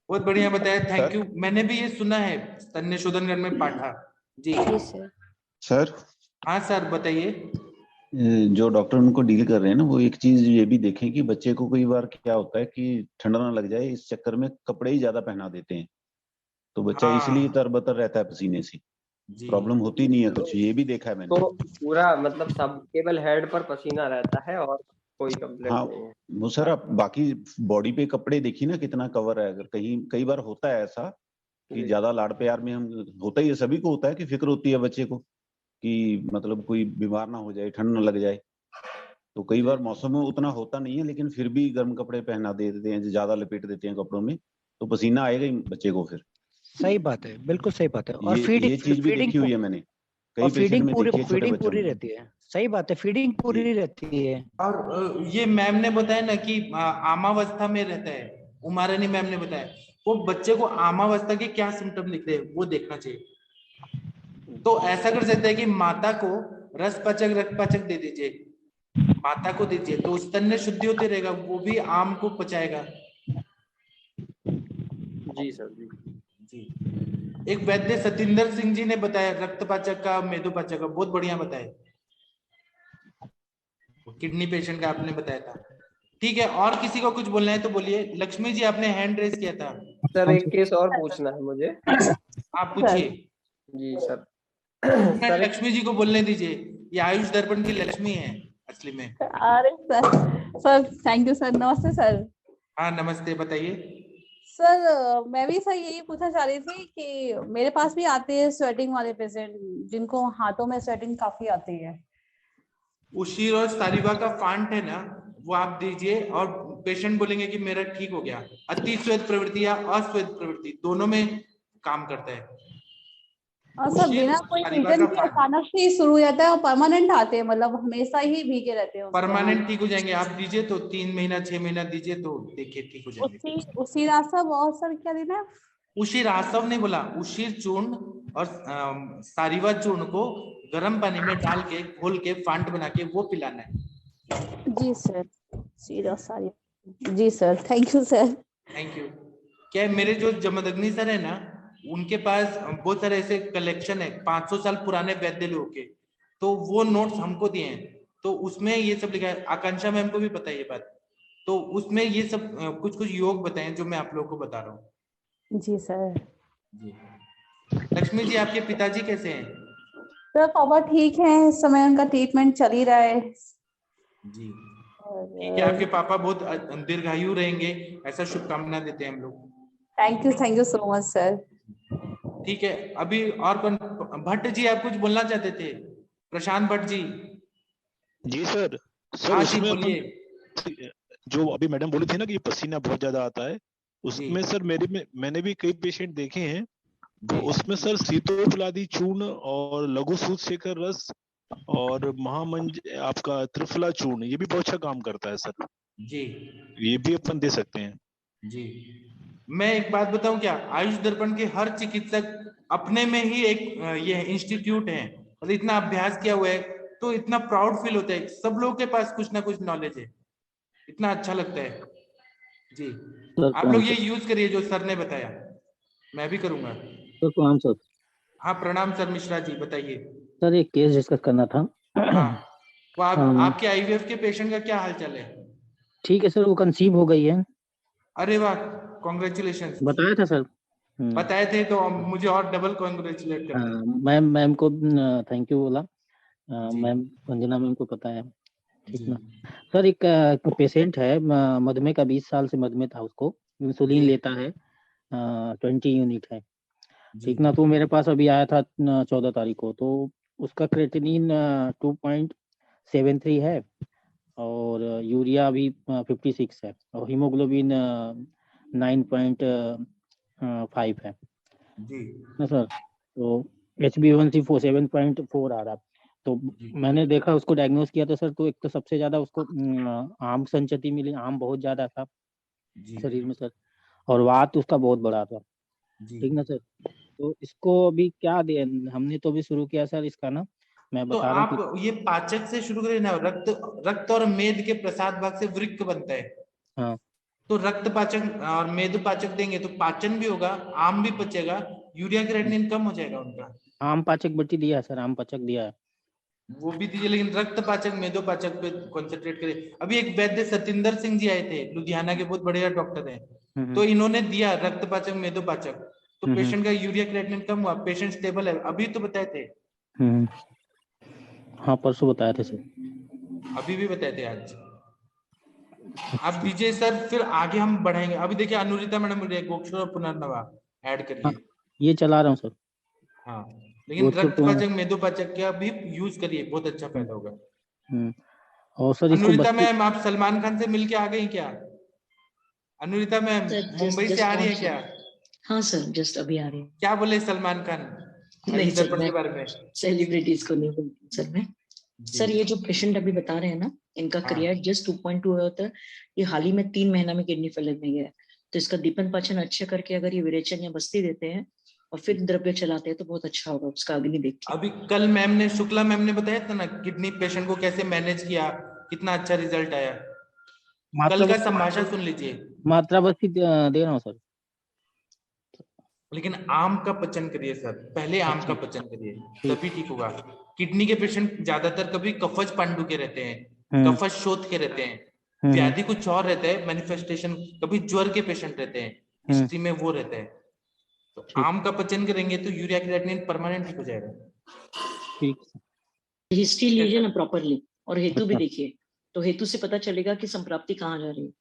A: बहुत बढ़िया बताया, थैंक यू। मैंने भी ये सुना है स्तन्य शोधन में पाठा जी।
D: सर
A: हाँ सर बताइए।
D: जो डॉक्टर उनको डील कर रहे हैं ना, वो एक चीज ये भी देखें कि बच्चे को कई बार क्या होता है कि ठंडा ना लग जाए, इस चक्कर में कपड़े ही ज्यादा पहना देते हैं तो बच्चा इसलिए तरबतर रहता है पसीने से। प्रॉब्लम होती नहीं है कुछ, ये भी देखा है मैंने।
G: तो पूरा मतलब सब केवल हेड पर पसीना रहता है और कोई कंप्लेंट
D: हाँ
G: नहीं है।
D: वो सर, आप बाकी बॉडी पे कपड़े देखिए ना कितना कवर है। अगर कई बार होता है ऐसा कि ज्यादा लाड़ प्यार में हम, होता ही है, सभी को होता है कि फिक्र होती है बच्चे को कि मतलब कोई बीमार ना हो जाए, ठंड ना लग जाए। तो कई बार मौसम में उतना होता नहीं है, लेकिन फिर भी गर्म कपड़े पहना देते हैं, ज्यादा लपेट देते हैं कपड़ों में, तो पसीना आएगा ही बच्चे को फिर।
E: सही बात है, बिल्कुल सही बात है। और फीडिंग,
D: ये चीज भी देखी हुई है मैंने, कई पेशेंट
E: फीडिंग
D: में
E: पूरी,
D: देखी है, छोटे
E: फीडिंग
D: बच्चों
E: पूरी
D: में।
E: रहती है। सही बात है, फीडिंग पूरी रहती है।
A: और ये मैम ने बताया ना कि आमावस्था में रहता है, उमारानी मैम ने बताया, वो बच्चे को आमावस्था के क्या सिम्टम दिख रहे हैं वो देखना चाहिए। तो ऐसा कर सकते हैं कि माता को रस पाचक रक्त पाचक दे दीजिए, माता को दीजिए तो स्तन शुद्धि होती रहेगा, वो भी आम को पचाएगा।
G: जी सर जी।
A: एक वैद्य सतिंदर सिंह जी ने बताया रक्त पाचक का, मेदोपाचक का, बहुत बढ़िया बताया। किडनी पेशेंट का आपने बताया था। ठीक है, और किसी को कुछ बोलना है तो बोलिए। लक्ष्मी जी आपने हैंड रेज किया था।
G: सर एक केस और पूछना है मुझे।
A: आप पूछिए।
G: जी सर।
A: सर लक्ष्मी जी को बोलने दीजिए, ये आयुष दर्पण की लक्ष्मी है असली में।
H: अरे सर थैंक यू सर। नमस्ते सर।
A: हाँ नमस्ते, बताइए।
H: सर मैं भी सर यही पूछना चाह रही थी कि मेरे पास भी आते हैं स्वेटिंग वाले पेशेंट जिनको हाथों में स्वेटिंग काफी आती है।
A: उशीर और सारिवा का फांट है ना, वो आप दीजिए और पेशेंट बोलेंगे कि मेरा ठीक हो गया। अति श्वेत प्रवृत्ति या अश्वेत प्रवृत्ति दोनों में काम करता है।
H: और सर बिना कोई रीजन के अचानक से ही शुरू हो जाता है और परमानेंट आते हैं, मतलब हमेशा ही भीगे रहते हैं।
A: परमानेंट ठीक हो जाएंगे, आप दीजिए तो 3 महीना 6 महीना दीजिए तो देखिए ठीक हो जाएंगे।
H: उसी रास्ता बहुत सर क्या देना है?
A: उशीर आसव नहीं बोला, उशीर चूर्ण और सारिवा चूर्ण को गर्म पानी में डाल के घोल के फांट बना के वो पिलाना है।
H: जी सर। सीरा सारी। जी sir, thank you sir.
A: Thank you. क्या है, मेरे जो जमदग्नि सर है ना, उनके पास बहुत सारे ऐसे कलेक्शन है 500 साल पुराने वैद्य लोगों के, तो वो नोट्स हमको दिए हैं, तो उसमें ये सब लिखा है। आकांक्षा मैम को भी पता है ये बात, तो उसमें ये सब कुछ कुछ योग बताए जो मैं आप लोगों को बता रहा हूँ।
H: जी सर।
A: जी। लक्ष्मी जी आपके पिताजी कैसे हैं?
H: सर पापा ठीक है, इस समय उनका ट्रीटमेंट चल ही रहा है।
A: जी ठीक है, आपके पापा बहुत दीर्घायु रहेंगे, ऐसा शुभकामना देते हैं हम लोग।
H: Thank you so much sir.
A: ठीक है, अभी और कौन? भट्ट जी आप कुछ बोलना चाहते थे? प्रशांत भट्ट जी।
L: जी सर।
A: हाँ
L: सर
A: जी
L: उसमें
A: बोलिए।
L: जो अभी मैडम बोली थी ना कि पसीना बहुत ज्यादा आता है, उसमें सर मैंने भी कई पेशेंट देखे हैं, तो उसमें सर सीतोफलादी चूर्ण और लघु सूत शेखर रस और महामंज आपका त्रिफला चूर्ण, ये भी बहुत अच्छा काम करता है सर।
A: जी
L: ये भी अपन दे सकते हैं।
A: जी। मैं एक बात बताऊं क्या, आयुष दर्पण के हर चिकित्सक अपने में ही एक ये इंस्टीट्यूट है और इतना अभ्यास किया हुआ है, तो इतना प्राउड फील होता है। सब लोगों के पास कुछ ना कुछ नॉलेज है, इतना अच्छा लगता है। जी आप लोग ये यूज करिए जो सर ने बताया, मैं भी करूंगा।
N: सर प्रणाम सर।
A: हाँ प्रणाम सर। मिश्रा जी बताइए।
N: सर एक केस डिस्कस करना था।
A: हाँ वो आपके आईवीएफ के पेशेंट का क्या हालचाल है?
N: ठीक है सर, वो कंसीव हो गई है।
A: अरे वाह, कॉन्ग्रेचुलेशन।
N: बताया था सर।
A: बताए थे तो मुझे और डबल कॉन्ग्रेचुलेट करना।
N: मैम को थैंक यू बोला। मैम वंदना मैम को पता है, ठीक ना। सर एक पेशेंट है मधुमेह का, 20 साल से मधुमेह था, उसको इंसुलिन लेता है, 20 यूनिट है, ठीक ना। तो मेरे पास अभी आया था 14 तारीख को, तो उसका क्रेटिनिन 2.73 है और यूरिया भी 56 है और हीमोग्लोबिन 9.5 है ना सर। तो HbA1c 7.4 आ रहा। तो मैंने देखा, उसको डायग्नोस किया था सर, तो एक तो सबसे ज्यादा उसको आम संचति मिली, आम बहुत ज्यादा था शरीर में सर, और वात उसका बहुत बड़ा था, ठीक ना सर। तो इसको अभी क्या दे, हमने तो अभी शुरू किया सर इसका ना, मैं
A: तो
N: बता रहा हूँ
A: आप ये पाचक से शुरू करें ना। रक्त और मेद के प्रसाद भाग से वृक्क बनता है।
N: हाँ।
A: तो रक्त पाचक और मेद पाचक देंगे तो पाचन भी होगा, आम भी पचेगा, यूरिया क्रेटिनिन कम हो जाएगा उनका।
N: आम पाचक बट्टी दिया है सर, आम पाचक दिया है,
A: वो भी दीजिए, लेकिन रक्त पाचक मेदो पाचक पे कंसंट्रेट करें। अभी एक वैद्य सतिंदर सिंह जी आए थे, लुधियाना के बहुत बढ़िया डॉक्टर हैं, तो इन्होंने दिया रक्त पाचक मेदो पाचक, तो पेशेंट का यूरिया क्रिएटिनिन कम हुआ, पेशेंट स्टेबल है। अभी तो बताए थे,
N: हाँ परसों बताया थे सर,
A: अभी भी बताए थे आज। आप दीजिए सर, फिर आगे हम बढ़ाएंगे। अभी देखिए अनुरिता मैडम बोल रही है गोक्षर और पुनर्नवा ऐड करिए।
N: ये चला रहा हूँ सर।
A: हाँ, लेकिन रक्तपाचक मेदोपाचक का भी यूज करिए, बहुत अच्छा फायदा होगा।
N: और सर इसको
A: अनुरिता मैम, आप सलमान खान से मिलके आ गई क्या? अनुरिता मैम मुंबई से आ रही है क्या?
F: हाँ सर, जस्ट अभी आ रही है।
A: क्या बोले सलमान खान
F: नहीं सर,
A: दर्पण के बारे में?
F: सेलिब्रिटीज को नहीं बोलती सर मैं। सर ये जो पेशेंट अभी बता रहे हैं ना, इनका क्रिएट जस्ट 2.2 होता है। ये हाल ही में 3 महीना में किडनी फेलियर में गया है। तो इसका दीपन पाचन अच्छे करके अगर ये विरेचन या बस्ती देते हैं और फिर द्रव्य चलाते हैं तो बहुत अच्छा होगा उसका अग्नि देख के।
A: अभी कल मैम ने, शुक्ला मैम ने बताया था ना किडनी पेशेंट को कैसे मैनेज किया, कितना अच्छा रिजल्ट आया। कल का संभाषण सुन लीजिए।
N: मात्रा बस्ती दे रहा हूँ सर।
A: लेकिन आम का पचन करिए सर, पहले आम का पचन करिए, तभी ठीक होगा। किडनी के पेशेंट ज्यादातर कभी कफज पांडु के रहते हैं, कफज शोथ के रहते हैं, व्याधि कुछ और रहता है, मैनिफेस्टेशन कभी ज्वर के पेशेंट रहते हैं, हिस्ट्री में वो रहता है। तो आम का पचन करेंगे तो यूरिया क्रिएटिनिन परमानेंट ठीक हो जाएगा।
N: ठीक,
F: हिस्ट्री लीजिए ना प्रॉपरली, और हेतु भी देखिए, तो हेतु से पता चलेगा कि संप्राप्ति कहाँ जा रही है।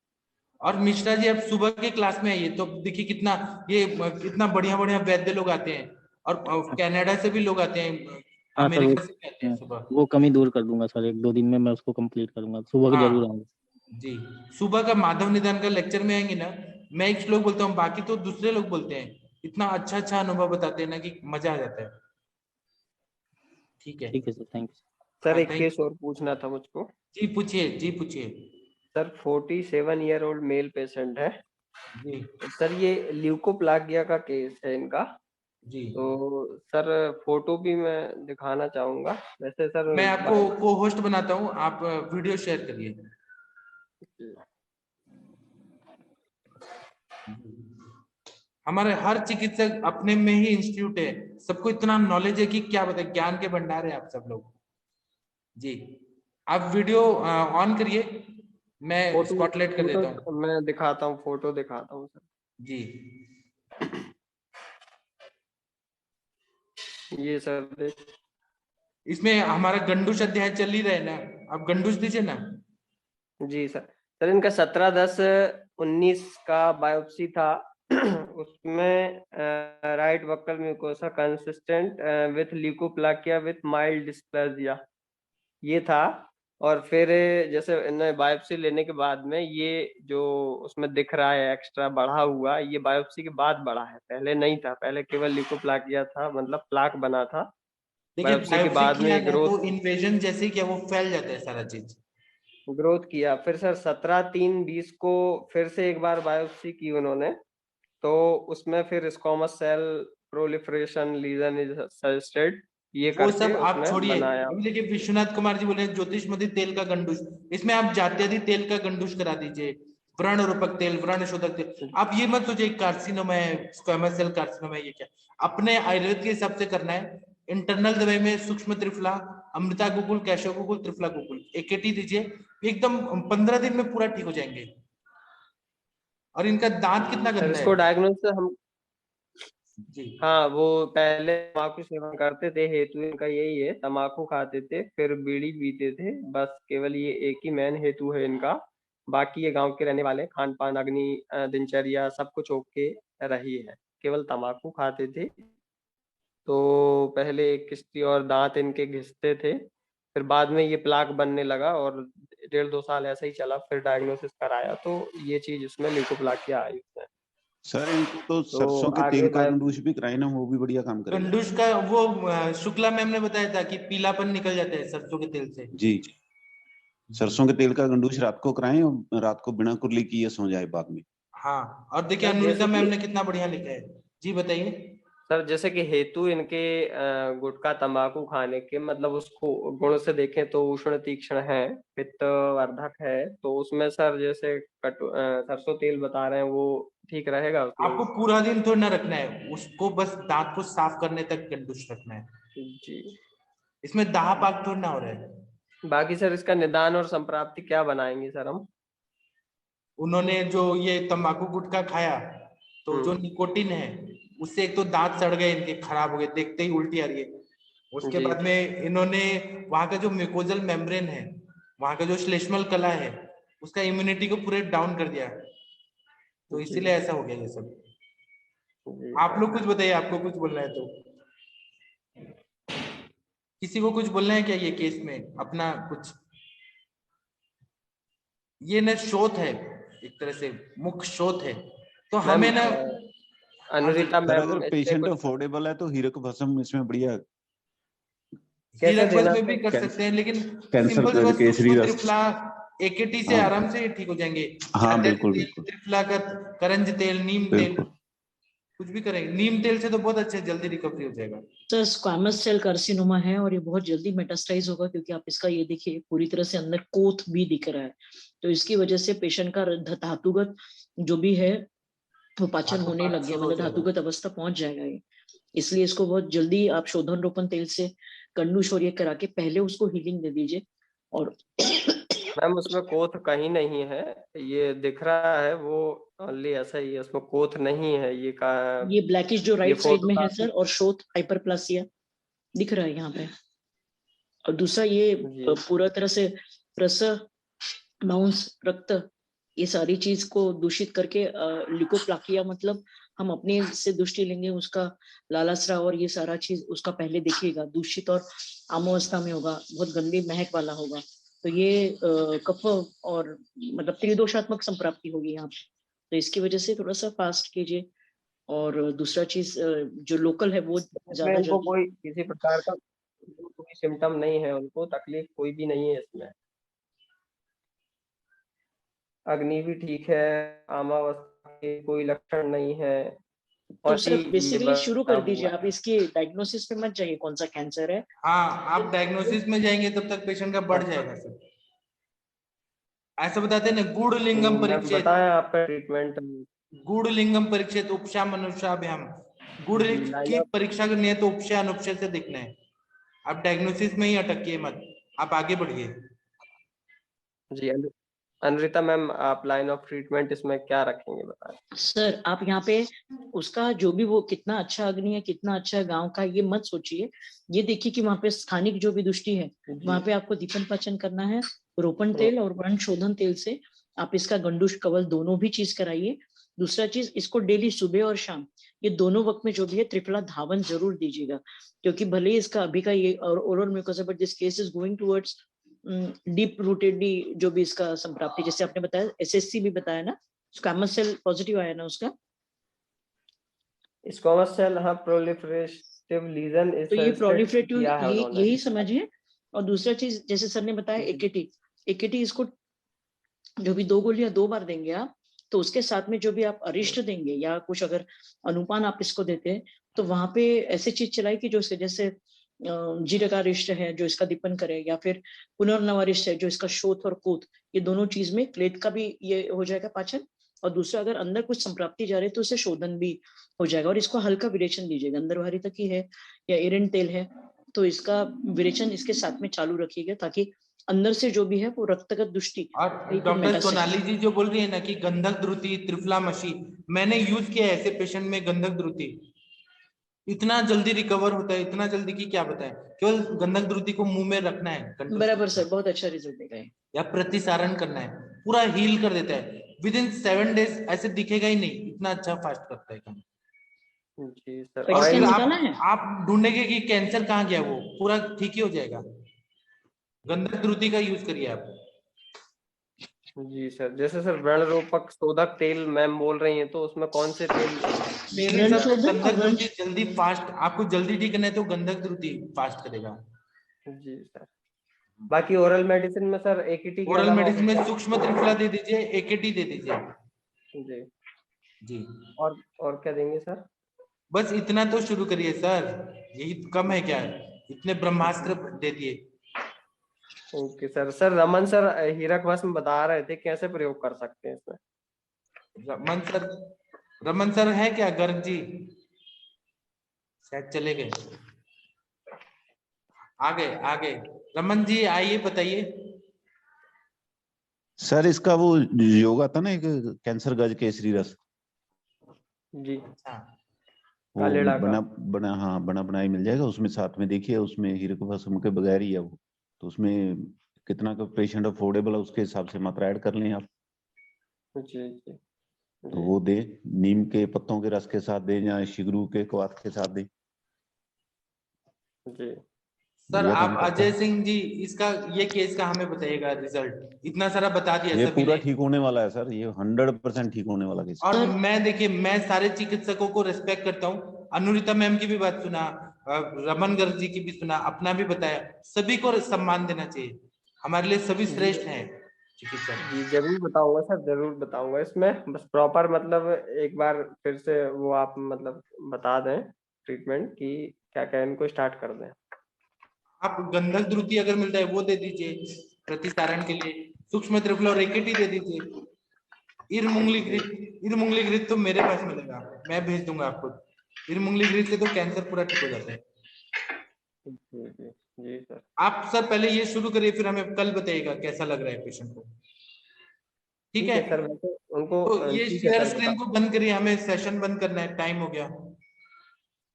A: और मिश्रा जी आप सुबह के क्लास में आइए, तो देखिए कितना बढ़िया बढ़िया वैद्य लोग आते हैं, और कनाडा से भी लोग आते हैं, अमेरिका से भी आते हैं सुबह।
N: वो कमी दूर कर दूंगा सर, 1-2 दिन में मैं उसको कंप्लीट करूंगा। सुबह को जरूर आऊंगा
A: जी। सुबह का माधव निदान का लेक्चर में आएंगे ना, मैं एक श्लोक बोलता हूँ, बाकी तो दूसरे लोग बोलते हैं। इतना अच्छा अच्छा अनुभव बताते हैं ना कि मजा आ जाता है। ठीक है,
N: ठीक है सर, थैंक यू
G: सर। एक केस और पूछना था मुझको।
A: जी पूछिए, जी पूछिए
G: sir. 47 year old male patient है
A: जी।
G: सर, ये ल्यूकोप्लाकिया का केस है इनका
A: जी।
G: तो सर फोटो भी मैं दिखाना चाहूंगा। वैसे सर
A: मैं आपको को होस्ट बनाता हूँ, आप वीडियो शेयर करिए। हमारे हर चिकित्सक अपने में ही इंस्टीट्यूट है, सबको इतना नॉलेज है कि क्या बताए, ज्ञान के भंडार है आप सब लोग जी। आप वीडियो ऑन करिए, मैं स्पॉटलाइट कर देता हूँ।
G: मैं दिखाता हूँ, फोटो दिखाता हूँ सर
A: जी।
G: ये सर
A: इसमें हमारा गंडूश अध्याय चल ही रहा है ना, आप गंडूश दीजिए ना।
G: जी सर। सर इनका 17/10/19 का बायोप्सी था। उसमें right buccal mucosa consistent with leukoplakia with mild dysplasia ये था। और फिर जैसे इन्हें बायोप्सी लेने के बाद में ये जो उसमें दिख रहा है एक्स्ट्रा बढ़ा हुआ, ये बायोप्सी के बाद बढ़ा है, पहले नहीं था। पहले केवल ल्यूकोप्लाकिया था, मतलब प्लाक बना था। बायोप्सी के बाद में ग्रोथ,
A: इन्वेजन जैसे क्या वो फैल जाता है सारा चीज,
G: ग्रोथ किया। फिर सर 17/3/20 को फिर से एक बार बायोप्सी की उन्होंने, तो उसमें फिर squamous cell proliferation lesion is suggested, ये
A: वो
G: करके
A: सब आप छोड़िए।
G: बनाया।
A: अभी देखिए विश्वनाथ कुमार जी बोले ज्योतिषमती तेल का गंडूश, इसमें आप जात्यादि तेल का गंडूश करा दीजिए, व्रण रूपक तेल, व्रण शोधक तेल। आप ये मत सोचिए कार्सिनोमा है, स्क्वामस सेल कार्सिनोमा है, ये क्या अपने आयुर्वेद के हिसाब से करना है। इंटरनल दवाई में सूक्ष्म त्रिफला, अमृता गुकुल, कैशव गुकुल, त्रिफला गुकुल, एकेटी दीजिए, एकदम 15 दिन में पूरा ठीक हो जाएंगे। और इनका दांत कितना गंदा है
G: इसको डायग्नोसिस हम
A: जी।
G: हाँ, वो पहले तम्बाकू सेवन करते थे, हेतु इनका यही है, तम्बाकू खाते थे, फिर बीड़ी पीते थे, बस केवल ये एक ही मेन हेतु है इनका। बाकी ये गांव के रहने वाले, खान पान, अग्नि, दिनचर्या सब कुछ ओके रही है, केवल तम्बाकू खाते थे। तो पहले एक किस्ती और दांत इनके घिसते थे, फिर बाद में ये प्लाक बनने लगा और 1.5-2 साल ऐसा ही चला। फिर डायग्नोसिस कराया तो ये चीज उसमें ल्यूकोप्लाकिया आई उसमें।
D: सर इनको तो सरसों के तेल का गंडूश भी कराए ना, वो भी बढ़िया काम करेगा।
A: गंडूश का वो शुक्ला मैम ने बताया था कि पीलापन निकल जाता है सरसों के तेल से।
D: जी, सरसों के तेल का गंडूश रात को कराएं और रात को बिना कुरली किए सो जाए बाद में।
A: हाँ, और देखिए अनुरिता मैम ने कितना बढ़िया लिखा है जी, बताइए
G: सर। जैसे कि हेतु इनके गुटखा तंबाकू खाने के, मतलब उसको गुण से देखें तो उष्ण तीक्ष्ण है, पित्त वर्धक है, तो उसमें सर जैसे सरसों तेल बता रहे हैं वो ठीक रहेगा उसमें।
A: आपको पूरा दिन थोड़ा ना रखना है उसको, बस दांत को साफ करने तक गंडूश रखना है
G: जी।
A: इसमें दाह पाक थोड़ा ना हो रहा है।
G: बाकी सर इसका निदान और संप्राप्ति क्या बनाएंगे सर हम?
A: उन्होंने जो ये तंबाकू गुटखा खाया तो जो निकोटिन है उससे एक तो दांत सड़ गए इनके, खराब हो गए, देखते ही उल्टी आ रही है। उसके
G: जी।
A: बाद में इन्होंने वहां का जो म्यूकोजल मेम्ब्रेन है, वहां का जो श्लेष्मल कला है, उसका इम्यूनिटी को पूरे डाउन कर दिया, तो इसीलिए ऐसा हो गया ये सब। आप लोग कुछ बताइए, आपको कुछ बोलना है तो। किसी को कुछ बोलना है क्या ये केस में अपना कुछ? ये न शोध है, एक तरह से मुख्य शोध है, तो हमें ना
G: अनुरिता
D: सर
G: मैम
D: अगर पेशेंट अफोर्डेबल है तो हीरक भस्म इसमें बढ़िया
A: हीरक भस्म में भी कर सकते हैं, लेकिन
D: कैंसर
A: सिंपल सी बात,
D: केसरी
A: सूक्ष्म
D: रस।
A: त्रिफला एकेटी से
D: हाँ।
A: आराम से ठीक हो जाएंगे।
D: हाँ,
A: जायद
D: बिल्कुल,
A: तेल,
D: बिल्कुल।
A: त्रिफला का करंज तेल, नीम तेल,
D: बिल्कुल।
A: कुछ भी करेंगे। नीम तेल से तो बहुत अच्छे जल्दी रिकवरी हो जाएगा।
F: सर स्क्वामस सेल कार्सिनोमा है और ये बहुत जल्दी मेटास्टाइज होगा, क्योंकि आप इसका ये देखिए पूरी तरह से अंदर कोथ भी दिख रहा है, तो इसकी वजह से पेशेंट का धातुगत जो भी है वो पाचन होने लग गया, मतलब धातुगत अवस्था पहुंच जाएगा ये। इसलिए इसको बहुत जल्दी आप शोधन रोपण तेल से कंडू शौर्य करा के पहले उसको हीलिंग दे दीजिए। और
G: मैम उसमें कोथ कहीं नहीं है, ये दिख रहा है वो ओनली ऐसा ही है, उसमें कोथ नहीं है।
F: ये ब्लैकिश जो राइट साइड में है
G: फोटो
F: सर, और शोथ हाइपरप्लासिया दिख रहा है यहाँ पे। और दूसरा ये पूरा तरह से रस मांस रक्त ये सारी चीज को दूषित करके लिकोप्लाकिया, मतलब हम अपने से दृष्टि लेंगे, उसका लालास्राव और ये सारा चीज उसका पहले देखिएगा, दूषित और आमोवस्था में होगा, बहुत गंदी महक वाला होगा। तो ये कफ और मतलब त्रिदोषात्मक संप्राप्ति होगी यहाँ पे, तो इसकी वजह से थोड़ा सा फास्ट कीजिए। और दूसरा चीज जो लोकल है वो ज्यादा
G: उनको
F: जल्दी।
G: कोई किसी प्रकार का कोई सिम्टम नहीं है, उनको तकलीफ कोई भी नहीं है इसमें। अग्नि भी ठीक है, आमावस्था के कोई लक्षण नहीं है।
F: तो सर बेसिकली शुरू कर दीजिए आप, इसकी डायग्नोसिस पे मत जाइए कौन सा कैंसर है।
A: हाँ, आप डायग्नोसिस में जाएंगे तब तक पेशेंट का बढ़ जाएगा सर। ऐसा बताते हैं ना, गुड़ लिंगम परीक्षित,
G: बताया आपका ट्रीटमेंट।
A: गुड़ लिंगम परीक्षित उपशा मनुष्याभ्याम। गुड़ की परीक्षा करनी है तो उपशय अनुपशय से दिखना है। आप डायग्नोसिस में ही अटकिए मत, आप आगे बढ़िए।
G: जी अनुरिता मैम, आप लाइन ऑफ ट्रीटमेंट इसमें क्या रखेंगे बताएं।
F: सर आप यहाँ पे उसका जो भी वो कितना अच्छा अग्नि है, कितना अच्छा गांव का, ये मत सोचिए, ये देखिए कि वहाँ पे स्थानिक जो भी दृष्टि है, वहाँ पे आपको दीपन पाचन करना है, रोपण तेल और वर्ण शोधन तेल से आप इसका गंडूश कवल दोनों भी चीज कराइए। दूसरा चीज, इसको डेली सुबह और शाम ये दोनों वक्त में जो भी है त्रिफला धावन जरूर दीजिएगा, क्योंकि भले ही इसका अभी का ये और oral mucosa, but this case is going towards deep rootedly जो भी इसका संप्राप्ति, जैसे आपने बताया एसएससी भी बताया ना, स्क्वामस सेल पॉजिटिव आया ना उसका,
G: स्क्वामस सेल, हाँ प्रोलिफरेटिव लीजन,
F: तो ये प्रोलिफरेटिव यही समझिए। और दूसरा चीज जैसे सर ने बताया एकेटी इसको जो भी 2 गोलियां 2 बार देंगे आप, तो उसके साथ में जो भी आप अरिष्ट देंगे या कुछ अगर अनुपान आप इसको देते हैं, तो वहां पे ऐसी चीज चलाई कि जो जैसे जीरकारिष्ट है जो इसका दीपन करे, या फिर पुनर्नवारिष्ट है जो इसका शोथ और कोथ, ये दोनों चीज में क्लेद का भी ये हो जाएगा पाचन। और दूसरा अगर अंदर कुछ संप्राप्ति जा रही है तो उसे शोधन भी हो जाएगा। और इसको हल्का विरेचन दीजिएगा, अंदर बाहरी तक ही है या एरंड तेल है तो इसका विरेचन इसके साथ में चालू रखिएगा, ताकि अंदर से जो भी है वो रक्तगत दृष्टि।
A: और डॉक्टर सोनाली जी जो बोल रही है ना कि गंधक द्रुति, त्रिफला मशी, मैंने यूज किया है ऐसे पेशेंट में गंधक द्रुति, इतना जल्दी रिकवर होता है, इतना जल्दी कि क्या बताएं। केवल गंधक द्रुति को मुंह में रखना है,
F: बराबर सर, बहुत अच्छा रिजल्ट देगा है।
A: या प्रतिसारण करना है, पूरा हील कर देता है विद इन 7 days, ऐसे दिखेगा ही नहीं, इतना अच्छा फास्ट करता है काम।
G: जी सर,
A: और आप ढूंढेंगे कि कैंसर कहाँ गया, वो पूरा ठीक ही हो जाएगा। गंधक द्रुति का यूज करिए आप।
G: जी सर, जैसे सर व्रण रोपक शोधक तेल मैम बोल रही हैं, तो उसमें कौन से तेल?
A: गंधक द्रुति जल्दी फास्ट, आपको जल्दी ठीक करना है तो गंधक द्रुति फास्ट करेगा।
G: जी सर, बाकी ओरल मेडिसिन में सर एकेटी,
A: ओरल मेडिसिन में सूक्ष्म त्रिफला दे दीजिए, एकेटी दे दीजिए।
G: जी
A: जी,
G: और क्या देंगे सर?
A: बस इतना तो शुरू करिए सर, यही कम है क्या? इतने ब्रह्मास्त्र दे दिए।
G: Okay sir. Sir Raman sir हीरक भस्म बता रहे थे, कैसे प्रयोग कर सकते हैं इसमें?
A: रमन सर है क्या गर्ग जी? शायद चले गए, आ गए। रमन जी आइए, बताइए।
D: सर इसका वो योगा था ना एक कैंसर गज केसरी रस,
G: जी
D: वो
G: कालेड़ा का।
D: बना बनाई मिल जाएगा। उसमें साथ में देखिए, उसमें हीरे भस्म के बगैर ही है वो, तो उसमें कितना का पेशेंट अफोर्डेबल है उसके हिसाब से मात्रा ऐड कर लें आप।
G: जी जी
D: तो वो दे, नीम के पत्तों के रस के साथ दें या शिगरू के क्वाथ के साथ दें।
G: जी
A: सर
D: बढ़िया काम
A: आप
D: करता
A: अजय
D: है।
A: सिंह जी इसका ये केस का हमें बताइएगा रिजल्ट। इतना सारा बता दिया
D: ये
A: सभी
D: पूरा
A: ने।
D: ठीक होने वाला है सर, ये 100% ठीक होने वाला केस।
A: और मैं देखिए, मैं सारे चिकित्सकों को रिस्पेक्ट करता हूँ। अनुरिता मैम की भी बात सुना, रमन गर्ग जी की भी सुना, अपना भी बताया। सभी को सम्मान देना चाहिए, हमारे लिए सभी श्रेष्ठ हैं चिकित्सक।
G: जी जरूर बताऊंगा सर, जरूर बताऊंगा। इसमें बस प्रॉपर मतलब एक बार फिर से वो आप मतलब बता दें ट्रीटमेंट की क्या क्या इनको स्टार्ट कर दें।
A: आप गंधक द्रुति अगर मिलता है वो दे दीजिए प्रतिसारण के लिए। सूक्ष्म त्रिफला और रेकेट ही दे दीजिए। इरमुंगली घृत तो मेरे पास मिलेगा, मैं भेज दूंगा आपको। इरमुंगली घृत से तो कैंसर पूरा ठीक हो जाता है।
G: जी सर।
A: आप सर पहले ये शुरू करिए, फिर हमें कल बताइएगा कैसा लग रहा है पेशेंट को। ठीक है
G: सर, वैसे उनको
A: तो ये
G: ठीक है
A: शेयर
G: सर,
A: स्क्रीन को बंद करिए, हमें सेशन बंद करना है, टाइम हो गया।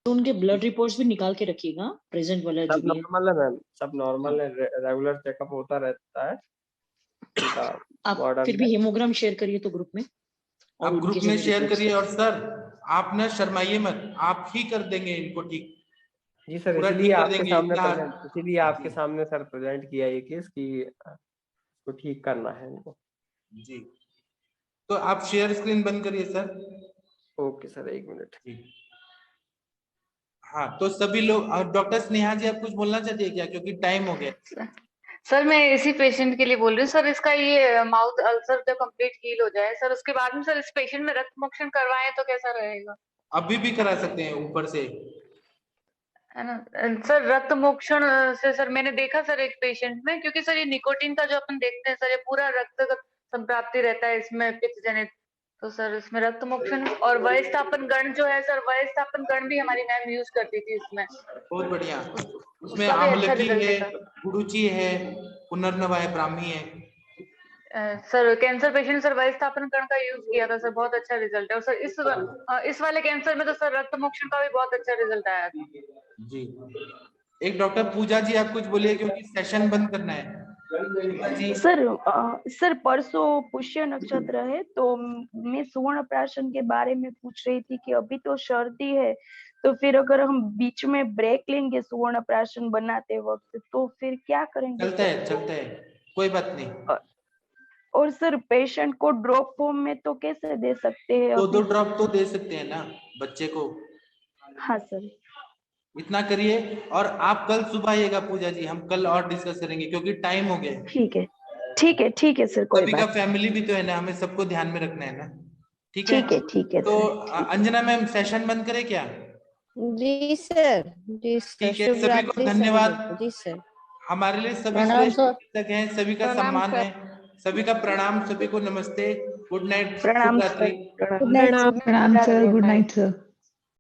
F: तो उनके ब्लड रिपोर्ट्स भी निकाल के रखिएगा, प्रेजेंट वाला जो
G: सब
F: भी है।
G: नॉर्मल है मैम, सब नॉर्मल है, रेगुलर चेकअप होता रहता है उनका।
F: आप
G: बॉर्डर
F: फिर भी हेमोग्राम शेयर करिए तो ग्रुप में, और
A: आप ग्रुप
F: उनकी
A: में
F: जो
A: शेयर
F: रिपोर्ट्स
A: करिए। और सर आप ना शर्माइए मत, आप ही कर देंगे इनको ठीक।
G: जी सर,
A: पूरा
G: इसलिए
A: ठीक कर
G: आपके
A: देंगे
G: सामने
A: इतना।
G: इसीलिए आपके सामने सर प्रेजेंट किया ये केस कि इसको ठीक करना है इनको।
A: जी तो आप शेयर स्क्रीन बंद करिए सर।
G: Okay sir, 1 minute.
A: हाँ तो सभी लोग, डॉक्टर स्नेहा जी आप कुछ बोलना चाहते हैं क्या, क्योंकि टाइम हो गया।
O: सर मैं इसी पेशेंट के लिए बोल रही हूँ सर। इसका ये माउथ अल्सर जब कंप्लीट हील हो जाए सर, उसके बाद में सर इस पेशेंट में रक्त मोक्षण करवाएं तो कैसा रहेगा?
A: अभी भी करा सकते हैं ऊपर से,
O: है ना सर। रक्त मोक्षण से सर मैंने देखा सर एक पेशेंट में, क्योंकि सर ये निकोटीन का जो अपन देखते हैं सर, ये पूरा रक्त संप्राप्ति रहता है इसमें पित्त जनित। तो सर इसमें रक्त मोक्षण और वयस्थापन गण जो है सर, वयस्थापन गण भी हमारी मैम यूज करती थी इसमें।
A: बहुत बढ़िया। उसमें
O: उसका भी अच्छा
A: आमलकी
O: रिजल्ट
A: है,
O: देखा।
A: गुरुचि है, पुनर्नवा है, ब्राह्मी है।
O: सर कैंसर पेशेंट सर वयस्थापन करण का यूज किया था सर, बहुत अच्छा रिजल्ट है। और सर इस वाले कैंसर में तो सर रक्त मोक्षण का भी बहुत अच्छा रिजल्ट आया था।
A: जी एक डॉक्टर पूजा जी आप कुछ बोलिए, क्योंकि सेशन बंद करना है। जी
M: सर परसों पुष्य नक्षत्र है, तो मैं सुवर्ण प्राशन के बारे में पूछ रही थी कि अभी तो सर्दी है, तो फिर अगर हम बीच में ब्रेक लेंगे सुवर्ण प्राशन बनाते वक्त तो फिर क्या करेंगे?
A: चलता है कोई बात नहीं।
M: और सर पेशेंट को ड्रॉप फॉर्म में तो कैसे दे सकते हैं?
A: 2 ड्रॉप तो दे सकते हैं ना बच्चे को।
M: हाँ सर।
A: इतना करिए और आप कल सुबह आइएगा पूजा जी, हम कल और डिस्कस करेंगे क्योंकि टाइम हो गया।
M: ठीक है सर, कोई
A: सभी का
M: बात।
A: फैमिली भी तो है ना, हमें सबको ध्यान में रखना है ना। ठीक है तो अंजना मैम सेशन बंद करें क्या?
C: जी सर, जी सर।
A: ठीक है, सभी को धन्यवाद। जी सर, हमारे लिए सभी श्रेष्ठ चिकित्सक हैं, सभी का सम्मान है, सभी का प्रणाम, सभी को नमस्ते, गुड नाइट, शुभ रात्रि।
T: प्रणाम सर, गुड नाइट सर।